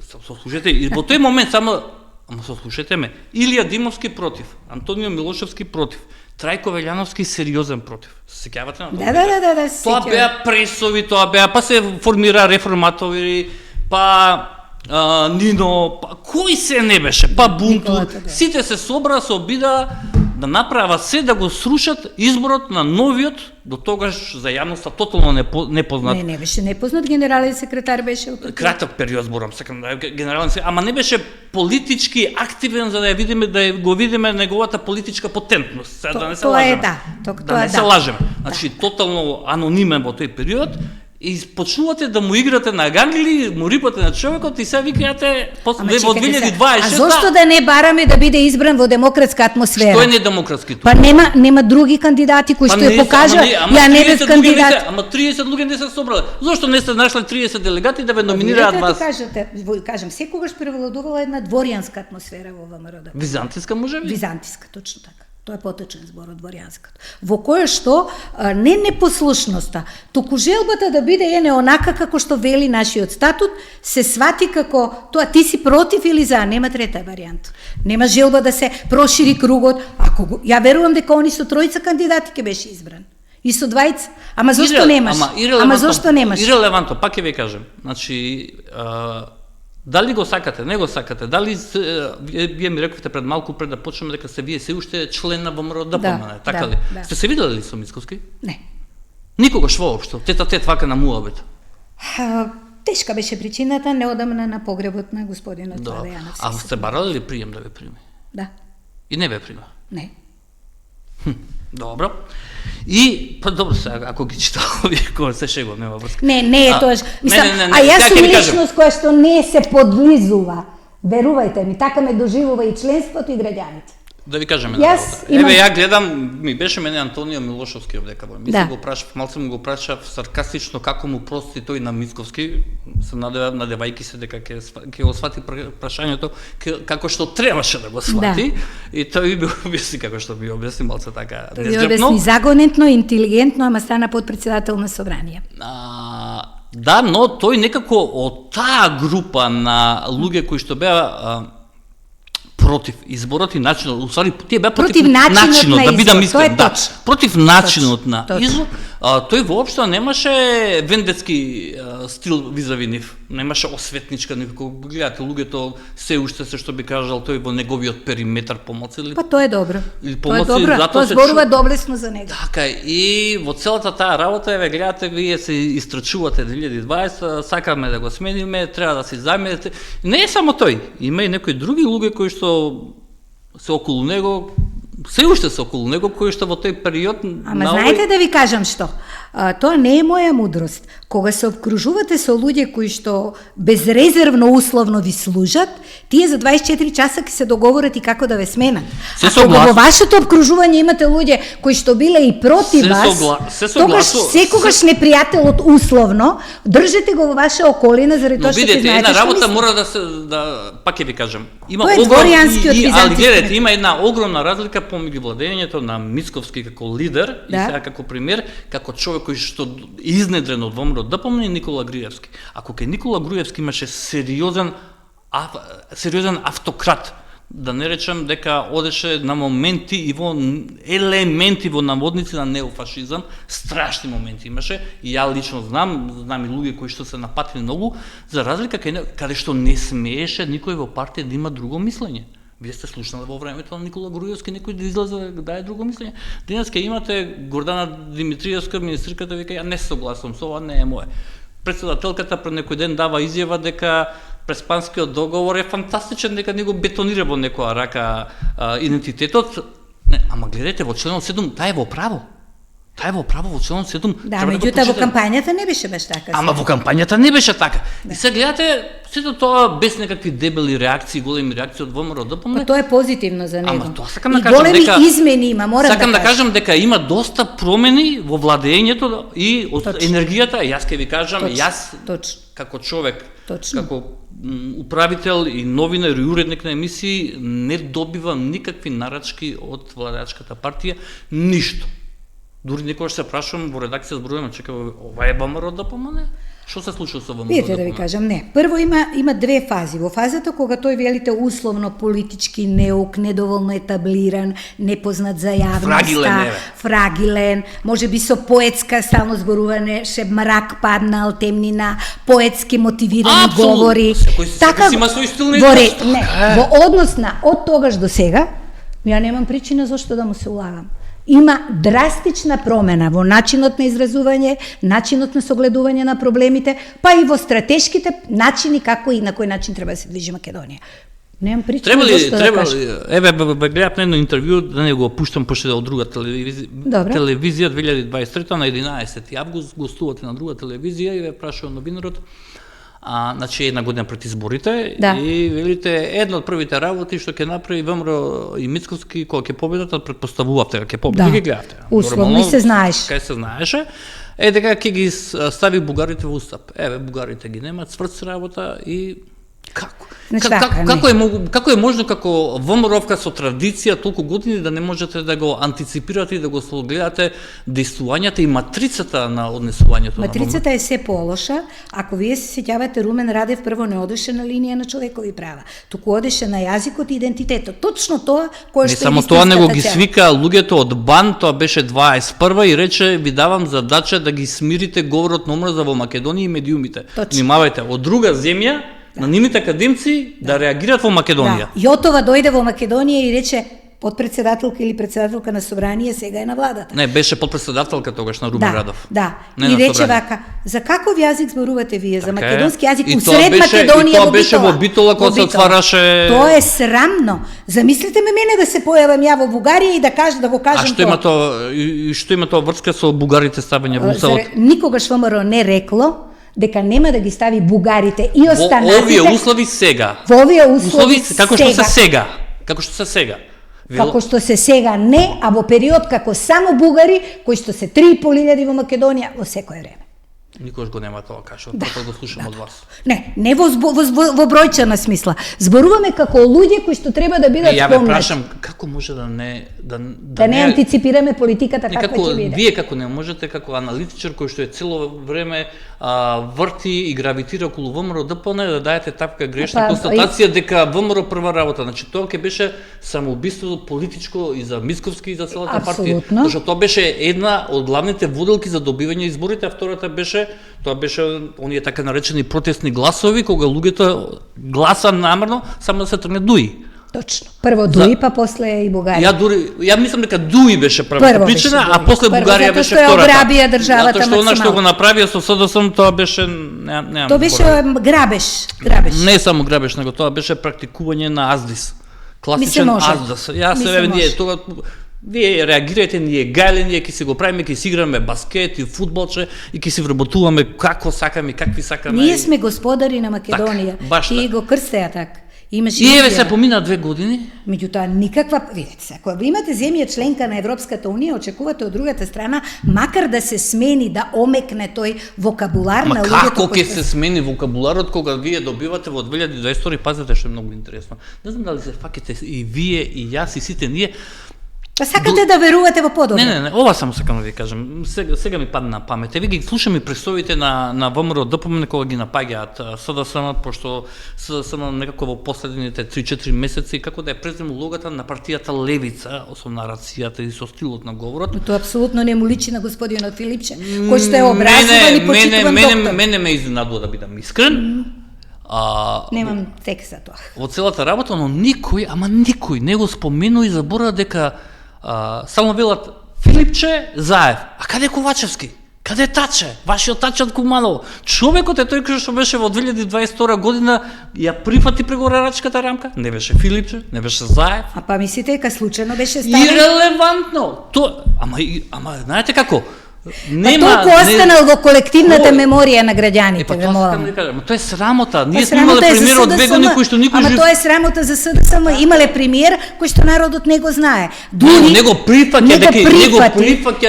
Слушайте, и во тој момент само, ама слушайте ме, Илија Димовски против, Антонио Милошевски против, Трајко Велјановски сериозен против. Се сеќавате на тоа? Да, Тоа беа пресови, тоа беа, па се формира реформатори, па Нино, па кој се не беше, па Бунтур, сите се собра, се обида да направат се да го срушат изборот на новиот, до тогаш за јавноста тотално непознат. Не беше непознат, генерален секретар беше. Краток период зборам, сакам да генерален секретар, ама не беше политички активен за да ја видиме, да го видиме неговата политичка потентност. Да не се лажеме. Да не се лажеме. Значи тотално анонимен во тој период. И почнувате да му играте на гангли, му рипате на човекот и сега викате во 2026. А зошто да не бараме да биде избран во демократска атмосфера? Што е недемократски тоа? Па нема други кандидати кои што ја покажа, ја не без кандидат. Ама 30 луѓе не се собрале. Зошто не сте нашле 30 делегати да ве номинираат вас? Кажам, секогаш превладувала една дворјанска атмосфера во ВМРО. Византиска можеби? Византиска, точно така. Тоа е поточен збор од дворјанската. Во која што не непослушноста, туку желбата да биде не онака како што вели нашиот статут, се свати како тоа ти си против или за, нема трета варијанта. Нема желба да се прошири кругот. Ја верувам дека они со тројца кандидати ќе беше избран. И со двајца. Ама зошто немаш? Ама зошто немаш? Ирелевантно, пак ќе ви кажем. Значи, дали го сакате, не го сакате, дали вие ми рековте пред малку пред да почнеме дека се вие се уште член на ВМРО ДПМН, така ли? Да. Сте се виделе ли со Мицковски? Не. Никогаш воопшто, тет вака на муабет. Тешка беше причината, неодамна на погребот на господинот Владе Јановски. А сте барали ли прием да ве прими? Да. И не ве прима? Не. Добро. И, па добро сега, ако ги читам овие кои се шегувам, нема врска. Не е тоа. Мислам, а јас сум личност која што не се подлизува. Верувајте ми, така ме доживува и членството и граѓаните. Да ви кажем една работа. Еве ја гледам, ми беше мене Антонио Милошевски овдека во емисија, го прашав, малку му го прашав саркастично како му прости тој на Мицковски, се надевајки се дека ќе го свати прашањето како што требаше да го свати, и тој би објасни како што би објасни малку така незграпно. Тој објасни загонетно, интелигентно, ама стана подпредседател на собрание. Да, но тој некако од таа група на луѓе кои што беа против изборот и начинот, усвари тие беа против начинот да бидам искрен, да, против начинот на избор, тој воопшто немаше вендецки стил визави нив, немаше осветничка нив, кога гледате луѓето се уште се што би кажал тој во неговиот периметар помоци или. Па тоа е добро. Тоа е добро, тоа зборува доблесно за него. Така и во целата таа работа еве гледате вие се истрачувате 2020, сакаме да го смениме, треба да се замерите. Не е само тој, има и некои други луѓе кои што се околу него, се уште се околу него, кои што во тој период... Ама знаете да ви кажам што? Тоа не е моја мудрост. Кога се обкружувате со луѓе кои што безрезервно условно ви служат, тие за 24 часа ќе се договорат и како да ве сменат. А кога во вашето обкружување имате луѓе кои што биле и против вас, тогаш секогаш непријателот условно, држете го во ваша околина заради тоа што ќе знаете што мисли. Но видите, една работа мора да се, пак ќе ви кажем, има али гледате, има една огромна разлика помеѓу владењето на Мицковски како лидер и сега како премиер, како човек кој што изнедрен од ВМРО ДПМН и Никола Груевски. Ако кај Никола Груевски имаше сериозен автократ, да не речем дека одеше на моменти и во елементи во наводници на неофашизам, страшни моменти имаше, и ја лично знам и луѓе кои што се напатили многу, за разлика каде што не смееше никој во партија да има друго мислење. Вие сте слушнали во времето на Никола Груевски некој да излезе да даде друго мислење. Денеска имате Гордана Димитриевска, министриката, вика, ја не се согласувам со ова, не е мое. Председателката пред некој ден дава изјава дека Преспанскиот договор е фантастичен, дека не го бетонира во некоја рака идентитетот. Не, ама гледайте, во членот 7, таа е во право. Таа е во право во член 7. Да, меѓутоа во кампањата не беше баш така. Ама во кампањата не беше така. И сега гледате сето тоа без некакви дебели реакции, големи реакции од ВМРО-ДПМН. Па тоа е позитивно за него. Ама тоа сакам да кажам големи дека измени има, морам сакам да да кажам дека има доста промени во владењето и од енергијата. Јас ќе ви кажам, јас како човек, како управител и новинар и уредник на емисии не добивам никакви нарачки од владеачката партија, ништо. Дури некогаш се прашувам во редакција зборуваме, чека, ова е ВМРО-ДПМН? Што се случува со ВМРО-ДПМН? Видете да ви кажам, не. Прво има две фази. Во фазата кога тој велите условно политички неук, недоволно етаблиран, непознат за јавноста, фрагилен, можеби со поетска стално зборуване, ше мрак паднал, темнина, поетски мотивирани говори. Така си има свој стил на во однос на од тогаш до сега, ја немам причина зашто да му се улагам. Има драстична промена во начинот на изразување, начинот на согледување на проблемите, па и во стратешките начини како и на кој начин треба да се движи Македонија. Немам причина зашто да кажам. Еве, гледав на едно интервју, да не го опуштам, пошто да од друга телевизија 2023 на 11 август гостувате на друга телевизија и ве прашува новинарот, значи една година пред изборите, и велите една од првите работи што ќе направи ВМРО и Мицковски кога ќе победат, предпоставувавте дека ќе победат, ги гледавте. Условно се знаеш. Кај се знаеше. Дека ќе ги стави бугарите во устап. Еве, бугарите ги немаат, сврци работа и како? Како е можно како ВМРО-вка со традиција толку години да не можете да го антиципирате и да го согледате дејствувањата и матрицата на однесувањето на ВМРО? Матрицата е се полоша. Ако вие се сеќавате, Румен Радев прво не одеше на линија на човекови права, туку одеше на јазикот и идентитетот. Точно тоа кое што не само тоа, него ги свика луѓето од БАН, тоа беше 21 и рече ви давам задача да ги смирите говорот на омраза во Македонија и медиумите. Внимавајте, од друга земја на нивните академци да реагираат во Македонија. Јотова дојде во Македонија и рече подпредседателка или председателка на собрание сега е на владата. Не, беше подпредседателка тогаш на Румен Радов. Да. И рече вака, за каков јазик зборувате вие? За македонски јазик усред Македонија во Битола. И тоа беше во Битола кога се отвараше. Тоа е срамно. Замислете ме мене да се појавам ја во Бугарија и да кажам да го кажам тоа. А што има тоа? И што има тоа врска со бугарите ставање во уставот? Никогаш ВМРО не рекло дека нема да ги стави бугарите и останатите. Во овие услови сега. Во овие услови како што се сега. Како што се сега. Како што се сега не, а во период како само бугари, кои што се 3.500 во Македонија во секое време. Никош го нема тоа, кажа, прво го слушам од вас. Не во бројчана смисла. Зборуваме како луѓе кои што треба да бидат спомнати. Ја ве прашам, како може да не антиципираме политиката каква ќе биде? Вие како не можете, како аналитичар кој што е цело време врти и гравитира околу ВМРО-ДПМН, да даете таква грешна констатација дека ВМРО прва работа. Значи тоа ќе беше самоубиство политичко и за Мицковски и за целата партија. Зашто тоа беше една од главните воделки за добивање изборите, а втората беше оние така наречени протестни гласови, кога луѓето гласа намерно само да се тргне Дуи. Точно. Прво Дуи, па после и Бугарија. Ја мислам дека Дуи беше првата причина, а после Бугарија беше втората. Затоа што ја ограбија државата максимално. Затоа што она што го направија со СДСМ, тоа беше тоа беше грабеж. Не само грабеж, него тоа беше практикување на аздис. Класичен аздис. Вие реагирајте, ние гајле, ние ќе си го правиме, ќе си играме баскет и фудбалче и ќе си вработуваме како сакаме, какви сакаме. Ние сме господари на Македонија. Тие го крстеа така. И еве се помина 2 години. Меѓутоа никаква, видете се, ако ви имате земја членка на Европската унија, очекувате од другата страна макар да се смени, да омекне тој вокабулар на луѓето. Како ќе се смени вокабуларот кога вие добивате во 2022, пазете што е многу интересно. Не знам дали се фаќате и вие и јас и сите ние. Па сакате да верувате во подобро? Не, ова само сакам да ви кажам. Сега ми падна на памет. Ви ги слушам и представите на ВМРО-ДПМН кога ги напаѓаат СДСМ, пошто СДСМ некако во последните 3-4 месеци како да е презем улогата на партијата Левица, со нарацијата и со стилот на говорот. Тоа апсолутно не му личи на господинот Филипче, кој што е образован и почитуван доктор. Мене ме изненадува, да бидам искрен. Немам текст за тоа. Во целата работа, но никој не го споменува и заборава дека само велат Филипче Заев. А каде е Ковачевски? Каде Таче? Вашиот Таче од Куманово. Човекот е тој кој што беше во 2022 година ја прифати преговарачката рамка. Не беше Филипче, не беше Заев. А па мислите дека случајно беше ставен? Ирелевантно. Ама знаете како? Нема, толку останал во колективната меморија на граѓаните, ве молам. Тоа е срамота. Ние сме имале премиер од 2 години кој што никој Ама тоа е срамота за СДСМ. Имале премиер кој што народот не го знае. Дури не го прифаќа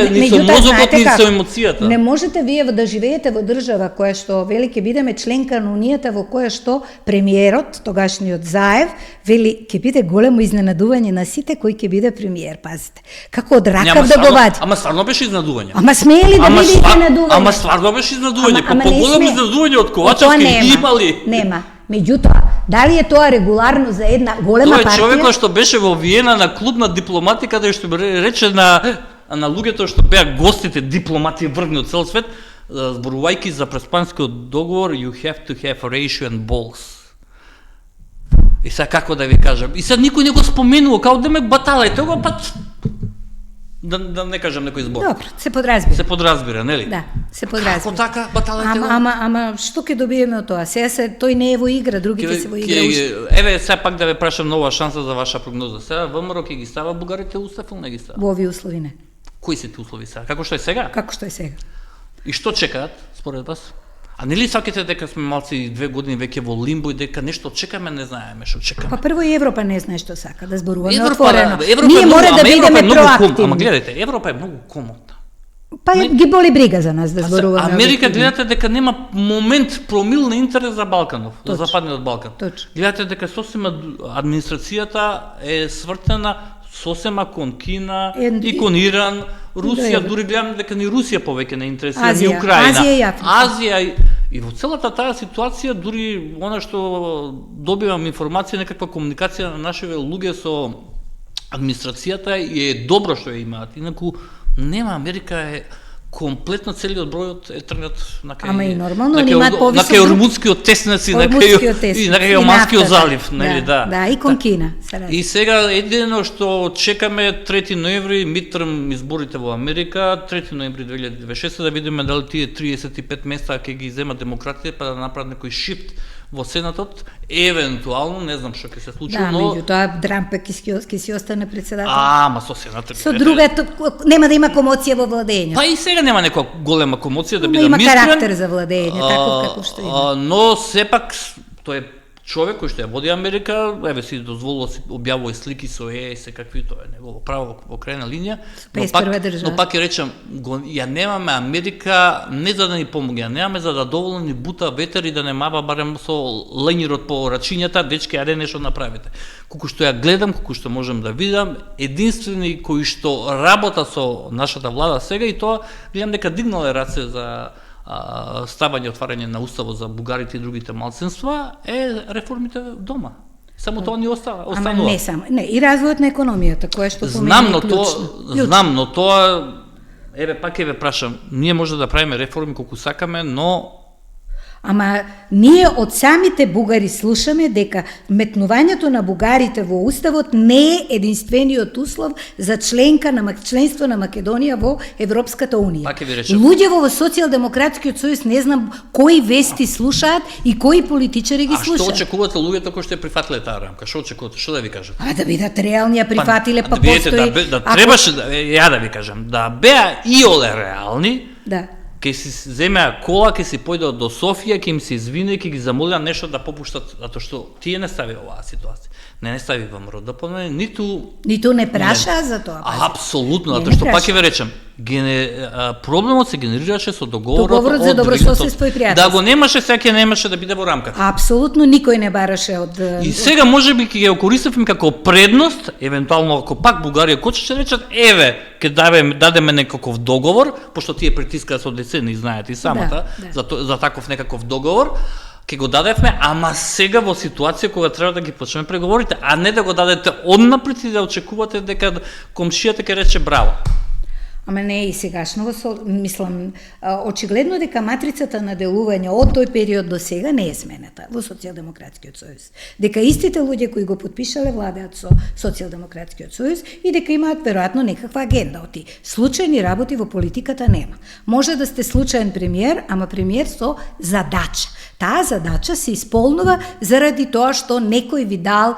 ни со мозокот ни со емоцијата. Не можете вие да живеете во држава која што вели ќе бидеме членка на унијата, во која што премиерот, тогашниот Заев, вели ќе биде големо изненадување на сите кој ќе биде премиер, пазите. Како од ракав да го вади. Ама стварно беше изненадување. Смели да биде изненадување. Ама стварно беше изненадување, поголемо изненадување од Ковачевски имали. Нема. Меѓутоа, дали е тоа регуларно за една голема партија? Тоа е човекот што беше во Виена на клуб на дипломатика, да што рече на луѓето што беа гостите дипломати врвни од цел свет, зборувајќи за преспанскиот договор, you have to have ratio and balls. И сега како да ви кажам, и сега никој не го споменува, као да ме баталајте, го пат да не кажам некој збор. Добро, се подразбира. Се подразбира, нели? Да, се подразбира. Како така, баталајте го? Ама што ќе добиеме од тоа? Сега тој не е во игра, другите се во игра уште. Еве, сега пак да ве прашам нова шанса за ваша прогноза. Сега ВМРО ќе ги става бугарите устав или не ги става? Во овие услови не. Кои се ти услови сега? Како што е сега? Како што е сега. И што чекаат според вас? А нели сакате дека сме малци 2 години веќе во лимбо и дека нешто чекаме, не знаеме што чекаме? Па прво и Европа не знае што сака, да зборуваме отворено. Ние мора да бидеме проактивни. Ама гледайте, Европа е многу комотна. Па ги боли брига за нас да зборуваме. Америка гледате дека нема момент промил на интерес за Балканов, за Западниот Балкан. Точно. Гледате дека сосема администрацијата е свртена сосема кон Кина и кон Иран, Русија, дури гледам дека ни Русија повеќе не интересира, ни Украина. Азија и во целата таа ситуација, дури она што добивам информација, некаква комуникација на нашите луѓе со администрацијата и е добро што ја имаат. Инаку нема, Америка е комплетно целиот бројот е тргнат на кај. Ама и нормално, они имаат повисок. На кај Ормудскиот теснаци, на кај Оманскиот залив, нели, да. Да, и кон Кина. И сега едино што чекаме 3 ноември мидтерм изборите во Америка, 3 ноември 2026 да видиме дали тие 35 места ќе ги земат демократите па да направат некој шифт во Сенатот, евентуално, не знам што ќе се случи, да, но меѓутоа Трамп ќе си остане председател. Ама со Сенатот. Со друга нема да има комоција во владењето. Па и сега нема некоја голема комоција да бидам искрен. Има карактер за владење, таков како што има. Но сепак тој е човек кој што ја води Америка, еве си дозволува си објавува слики со и се какви тоа е негово право во крајна линија. Но пак ќе речам, ја немаме Америка не за да ни помогне, ја немаме за да доволно ни бута ветер и да не мава барем со лењерот по рачињата, дечки, ајде нешто направите. Колку што ја гледам, колку што можам да видам, единствени кои што работа со нашата влада сега и тоа гледам дека дигнале раце за ставање, отварање на уставот за бугарите и другите малцинства е реформите дома. Само тоа ни останува. Ама не само, не, и развојот на економијата, која што помени клучно. Знам, но тоа, еве пак ве прашам, ние може да правиме реформи колку сакаме, но Ама ние од самите бугари слушаме дека метнувањето на бугарите во уставот не е единствениот услов за членство на Македонија во Европската унија. Луѓе во Социјалдемократскиот сојуз не знам кои вести слушаат и кои политичари ги слушаат. А што очекувате луѓето кои што ја прифатиле таа рамка? Што очекувате? Што да ви кажат? А да бидат реални, ја прифатиле, па постои. Требаше ја да ви кажам, да беа иоле реални. Да. Ке си земеа кола, ке си појдат до Софија, ке им се извине, ке ги замолија нешто да попуштат, затоа што тие не стави оваа ситуација. Не стави ВМРО да помине, ниту не праша за тоа. Апсолутно, затоа што пак ќе ве речем, проблемот се генерираше со договорот за добрососедство и пријателство. Да го немаше, сега ќе немаше да биде во рамката. Апсолутно никој не бараше од. И сега можеби ќе ја користиме како предност, евентуално ако пак Бугарија коче ќе речат, еве, ќе дадеме некаков договор, пошто тие притискаат со децени, знаете и самата, за таков некаков договор. Ке го дадевме, ама сега во ситуација кога треба да ги почнеме преговорите, а не да го дадете однапред и да очекувате дека комшијата ќе рече браво. Ама не и сегашно, мислам, очигледно дека матрицата на делување од тој период до сега не е смената во Социјалдемократскиот сојуз. Дека истите луѓе кои го подпишале владеат со Социјалдемократскиот сојуз и дека имаат веројатно некаква агенда. Оти случајни работи во политиката нема. Може да сте случаен премиер, ама премиер со задача. Таа задача се исполнува заради тоа што некој ви дал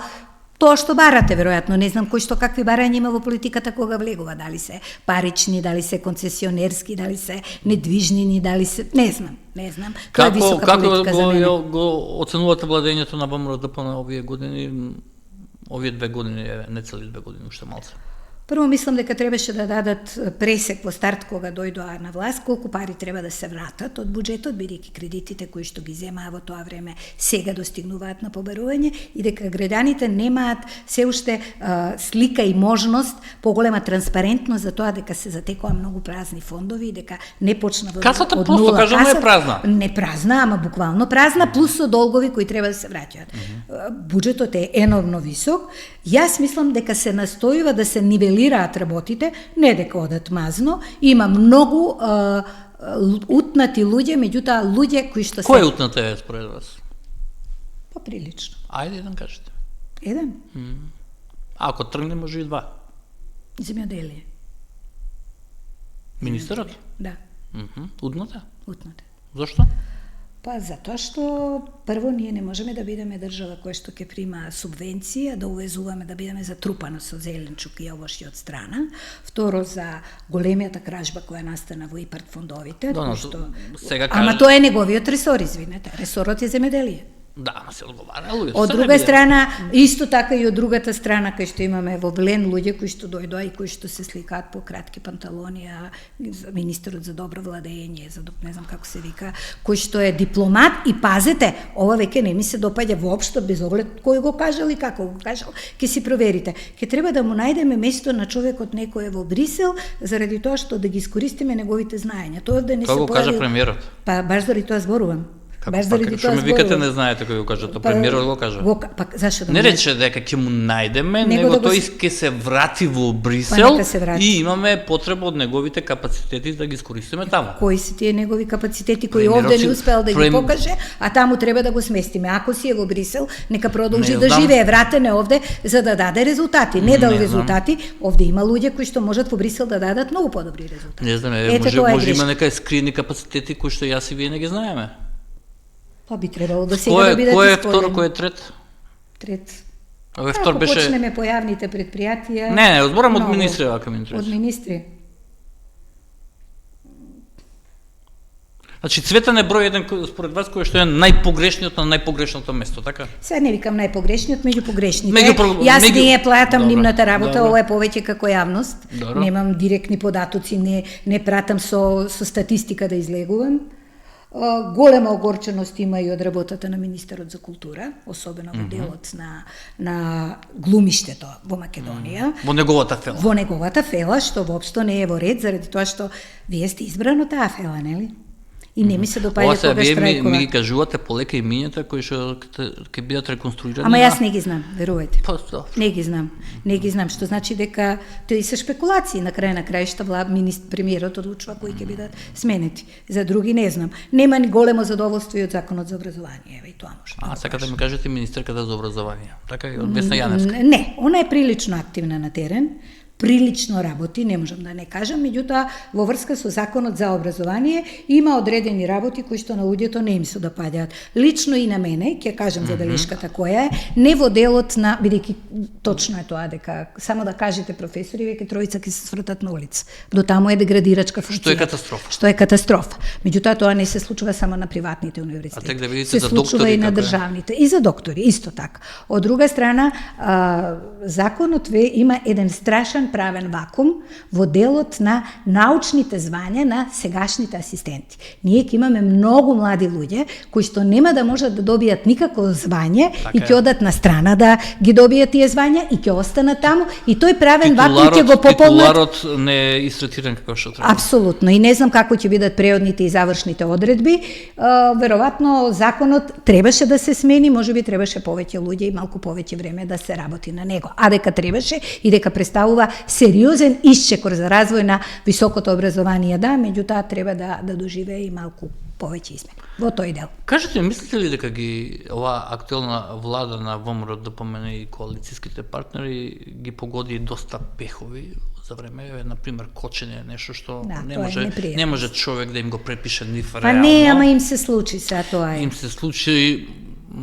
тоа што барате, веројатно, не знам кој што какви барања има во политиката кога влегува, дали се парични, дали се концесионерски, дали се недвижнини, дали се, не знам. Тоа е висока политика за мене. Како го оценувате владењето на ВМРО-ДП на овие години, овие 2 години, не цели 2 години, уште малце? Прво мислам дека требаше да дадат пресек во старт кога дојдоа на власт, колку пари треба да се вратат од буџетот, бидејќи кредитите кои што ги земаа во тоа време сега достигнуваат на побарување и дека граѓаните немаат се уште слика и можност, поголема транспарентност за тоа дека се затекоа многу празни фондови и дека не почна од касата од просто нула. кажано е празна. Не празна, ама буквално празна, плюс со долгови кои треба да се враќаат. Буџетот е енормно висок. Јас мислам дека се настојува да се нивелираат работите, не дека одат мазно. Има многу утнати луѓе, меѓутоа луѓе кои што се... Кој е утнат е според вас? Па прилично. Ајде еден кажете. Еден? Ако тргне, може и 2. Земјоделие. Министерот? Да. Утната? Утната. Зошто? Па затоа што прво ние не можеме да бидеме држава која што ќе прима субвенција, да увезуваме да бидеме затрупано со зеленчук и овошје од страна. Второ, за големијата кражба која настана во ИПАРД фондовите. Сега Ама тоа е неговиот ресор, извинете. Ресорот е земјоделие. Да, ама се одговара луѓе. Од друга страна, исто така и од другата страна, кај што имаме во Влен луѓе кои што дојдоа и кои што се сликаат по кратки панталони, министерот за добро владење, за не знам како се вика, кој што е дипломат и пазете, ова веќе не ми се допаѓа воопшто без оглед кој го кажал и како го кажал, ќе си проверите. Ќе треба да му најдеме место на човекот некој во Брисел заради тоа што да ги искористиме неговите знаења. Тоа да не се го кажа премиерот. Па баш заради тоа зборувам. Што ме викате не знаете кој го кажа, тоа премиерот го кажа. Зашто да не рече дека ќе му најдеме, него тој ќе се врати во Брисел и имаме потреба од неговите капацитети да ги искористиме таму. Кои се тие негови капацитети кои овде не успеал да ги покаже, а таму треба да го сместиме. Ако си е во Брисел, нека продолжи да живее, вратене овде за да даде резултати. Не дал резултати, овде има луѓе кои што можат во Брисел да дадат многу подобри резултати. Не знам, може има нека скриени капацитети кои што јас и вие не ги знаеме. Па би требало да сега да бидат кој е второ, кој е трет? Трет. Овој втор беше... Ако почнеме по јавните предпријатија... Не, зборам од министри, ако ми интересува. Од министри. Значи, Цветан е број еден според вас кој што е најпогрешниот на најпогрешното место, така? Сега не викам најпогрешниот, меѓу погрешните. Јас не ја платам нивната работа, ова е повеќе како јавност. Немам директни податоци, не пратам со статистика да излегувам. Голема огорченост има и од работата на министерот за култура, особено во делот на глумиштето во Македонија. Во неговата фела. Во неговата фела, што воопшто не е во ред, заради тоа што вие сте избрано таа фела, нели? И не ми се допаѓа кога штрајкува. Ми ги кажувате полека имињата кои што ќе бидат реконструирани. Ама јас не ги знам, верувајте. Не ги знам. Не ги знам, што значи дека тои се шпекулации на крај краишта премиерот одлучува кои ќе бидат сменети. За други не знам. Нема ни големо задоволство и од законот за образование, еве и тоа може. Сакате да ми кажете министерката за образование, така и од Весна Јаневска. Не, она е прилично активна на терен. Прилично работи, не можам да не кажам, меѓутоа во врска со законот за образование има одредени работи кои што на луѓето не им се допаѓаат. Лично и на мене, ќе кажам забелешката која е, не во делот на, бидејќи точно е тоа дека само да кажете професори, веќе тројца ќе се свртат на улица. До таму е деградирачка функција. Што е катастрофа. Што е катастрофа. Меѓутоа тоа не се случува само на приватните универзитети. А тек да видите за доктори, се случува и на државните, и за доктори, исто така. Од друга страна, законот има еден страшен правен вакуум во делот на научните звања на сегашните асистенти. Ние ќе имаме многу млади луѓе кои што нема да можат да добијат никако звање и ќе одат на страна да ги добијат тие звања и ќе останат таму и тој правен вакуум ќе го пополнат. Титуларот не е истретиран како што треба. Апсолутно. И не знам како ќе бидат преодните и завршните одредби. Веројатно законот требаше да се смени, можеби требаше повеќе луѓе и малку повеќе време да се работи на него. А дека требаше и дека представува сериозен исчекор за развој на високото образование, да, меѓутоа треба да доживее и малку повеќе измени во тој дел. Кажете, мислите ли дека ова актуелна влада на ВМРО, да помене и коалицијските партнери, ги погоди доста пехови за време, например, кочење, нешто што не може човек да им го препише нив реално. Па не, ама им се случи сега тоа е. Им се случи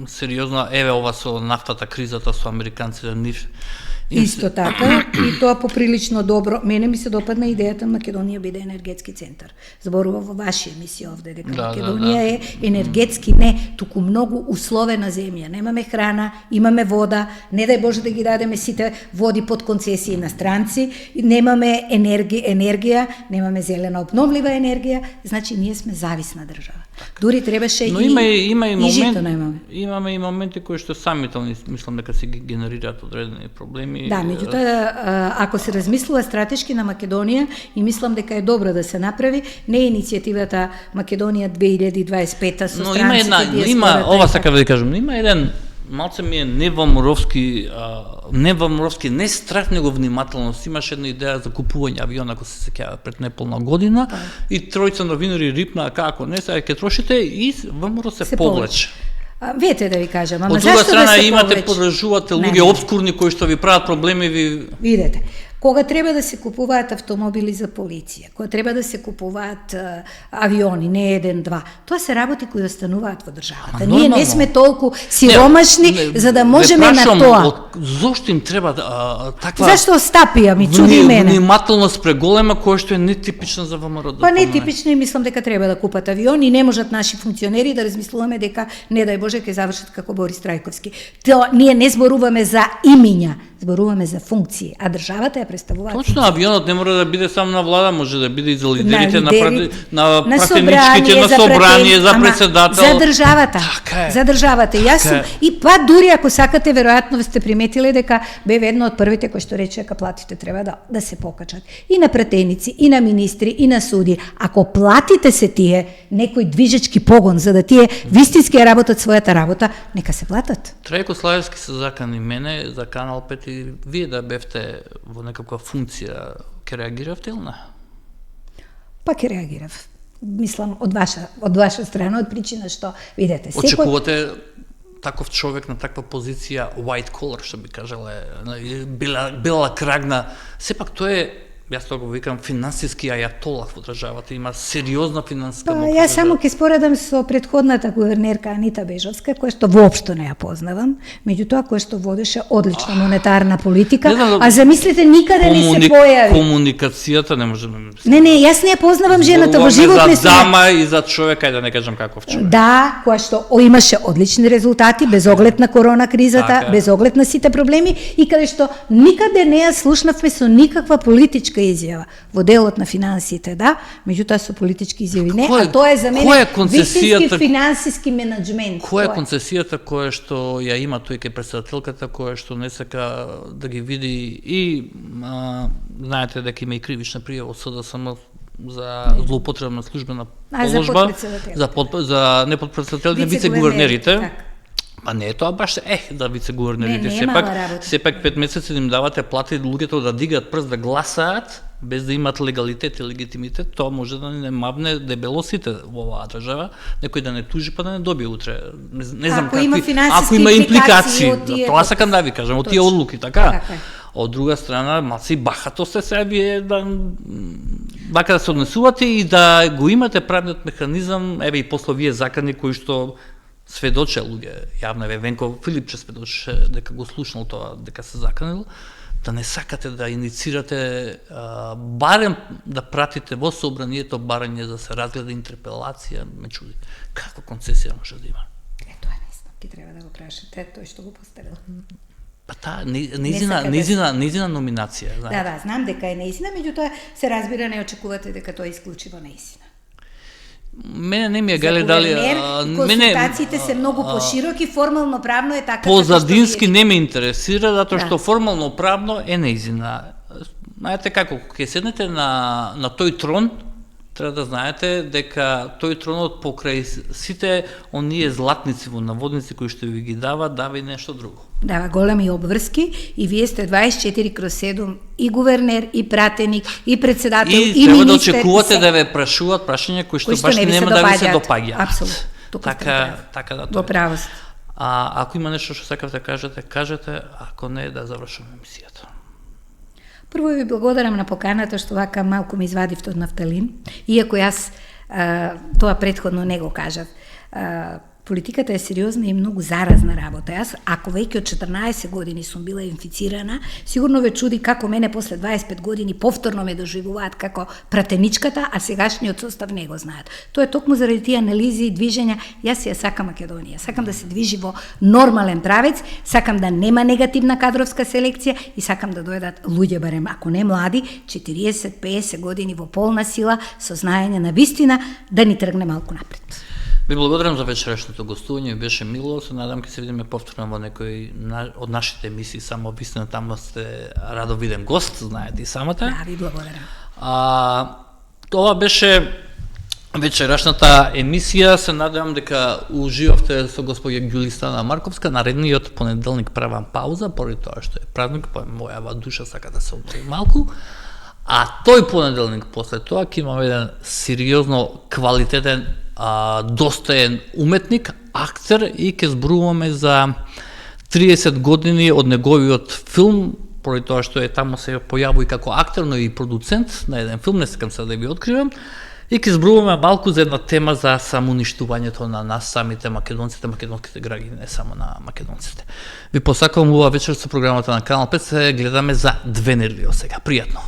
сериозно, еве ова со нафтата, кризата со американците, нив. Исто така, и тоа поприлично добро. Мене ми се допадна идејата Македонија биде енергетски центар. Зборува во ваши емисии овде дека Македонија е енергетски не, туку многу условена земја. Немаме храна, имаме вода, не дај Боже да ги дадеме сите води под концесии на странци, немаме енергија, немаме зелена обновлива енергија, значи ние сме зависна држава. Дури требаше и жито немаме. Имаме и моменти кои што самите мислам дека се генерираат одредени проблеми. Да, меѓутоа, ако се размислува стратешки на Македонија, и мислам дека е добро да се направи, не е иницијативата Македонија 2025 со странците. Има, ова сакам да ви кажам, има еден малце ми е невамровски, не страх, него внимателност. Имаше една идеја за купување авион, ако се сеќава, пред неполна година, и тројца новинари рипнаа како не, сега ќе трошите, и ВМРО се повлече. Вете да ви кажам, ама од зашто да се повлече? Од друга страна имате, подржувате луѓе обскурни кои што ви прават проблеми, Видете, кога треба да се купуваат автомобили за полиција, кога треба да се купуваат авиони, не еден, два, тоа се работи кои остануваат во државата. Ние не сме толку сиромашни за да можеме на тоа. Зошто им треба таква... Зашто остапија, ми чуди мене. Внимателност преголема, која што е нетипична за ВМРО. Па нетипична, и мислам дека треба да купат авиони, не можат наши функционери да размислуваме дека, не дај Боже, ќе завршат како Борис Трајковски. Ние не зборуваме за имиња, зборуваме за функции, а државата ја представува. Точно, авионот не мора да биде само на влада, може да биде и за лидерите на пратеничките, на собрание, за председател. За државата. За државата. И па дури ако сакате, веројатно сте приметиле дека беве едно од првите кои што рече дека платите треба да се покачат. И на пратеници, и на министри, и на суди. Ако платите се тие некој движечки погон за да тие вистински работат својата работа, нека се платат. Трајко Славевски се закани мене за Канал 5 и вие да бевте во некаква функција, ќе реагиравте или не? Па ќе реагирав. Мислам, од ваша страна, од причина што, видете, очекувате таков човек на таква позиција, white collar, што би кажале, бела крагна, сепак тоа е, јас тоа го викам, финансиски ајатолах во државата, има сериозна финансиска моќ. Јас само ќе споредам со претходната гувернерка Анита Бежовска, која што воопшто не ја познавам, меѓутоа која што водеше одлична монетарна политика, а замислите никаде не се појави. Комуникацијата не може да Не, јас не ја познавам жената во живот, не за дама и за човек, ајде да не кажам каков човек. Да, која што имаше одлични резултати, без оглед на корона кризата, без оглед на сите проблеми, и каде што никаде не ја слушнавме со никаква политичка изјава во делот на финансиите, да, меѓутоа со политички изјави не, а тоа е за мене вистински финансиски менаџмент. Која е концесијата која што ја има тој ке председателката, која што не сака да ги види, и знаете дека има и кривична пријава од СДСМ за злоупотреба на службена положба, за не подпредседател, не вице-гувернерите. Па не е тоа баш да вице-гувернерите, сепак 5 месеци им давате плати луѓето да дигаат прст да гласаат без да имаат легалитет и легитимитет, тоа може да не мавне дебело сите во оваа држава, некој да не тужи па да не добие утре. Не знам ако има импликации, тоа сакам да ви кажам, од тие одлуки, така. Од друга страна, малци бахато сте се вие вака да се однесувате и да го имате правниот механизам, еве и после вие закани кои што сведоче луѓе, јавно еве Венко Филипче сведоче дека го слушнал тоа, дека се заканил, да не сакате да иницирате, барем да пратите во собранието барање да се разгледа интерпелација, ме чуди. Каква концесија може да има? Тоа не знам, ти треба да го прашате, тој што го поставил. Па таа неизина номинација. Да, знам дека е неизина, меѓутоа се разбира не очекувате дека тоа е исклучиво неизина. Мене не ми е гале дали консултациите се многу пошироки, формално правно е така. Позадински не ме интересира, затоа што формално правно е неизина. Знаете како, ќе седнете на тој трон треба да знаете дека тој тронот покрај сите оние златници во наводници кои што ви ги дава и нешто друго. Дава големи обврски и вие сте 24/7 и гувернер, и пратеник, и председател, и министер. И треба да очекувате да ве прашуваат прашања кои што баш нема да ви се допаѓаат. Апсолутно. Така да тоа. Во право сте. Ако има нешто што сакате да кажете, ако не, да завршиме емисијата. Прво ви благодарам на поканата што вака малку ми извадивте од нафталин, иако јас тоа претходно не го кажав. Политиката е сериозна и многу заразна работа. Јас, ако веќе од 14 години сум била инфицирана, сигурно ве чуди како мене после 25 години повторно ме доживуваат како пратеничката, а сегашниот состав не го знаат. Тоа е токму заради тие анализи и движења. Јас ја сакам Македонија. Сакам да се движи во нормален правец, сакам да нема негативна кадровска селекција и сакам да дојдат луѓе, барем ако не млади, 40-50 години во полна сила, со знаење на вистина, да ни тргне малку напред. Ви благодарам за вечерешното гостување, беше мило, се надам ќе се видиме повторно во некој од нашите емисии, само вистина таму сте радо виден гост, знаете и самата. Да, ви благодарам. Тоа беше вечерашната емисија, се надевам дека уживавте со господја Ѓулистана Марковска. Наредниот понеделник правам пауза, поради тоа што е празник, па мојава душа сака да се одмори малку. А тој понеделник после тоа ќе имаме еден сериозно квалитетен достоен уметник, актер и ќе зборуваме за 30 години од неговиот филм, поради тоа што е таму се појавува и како актер, но и продуцент на еден филм, не сакам се да ви откривам, и ќе зборуваме малку за една тема за самоуништувањето на нас самите македонците, македонските граѓани, не само на македонците. Ви посакувам убава вечер со програмата на Канал 5, се гледаме за 2 недели од сега. Пријатно!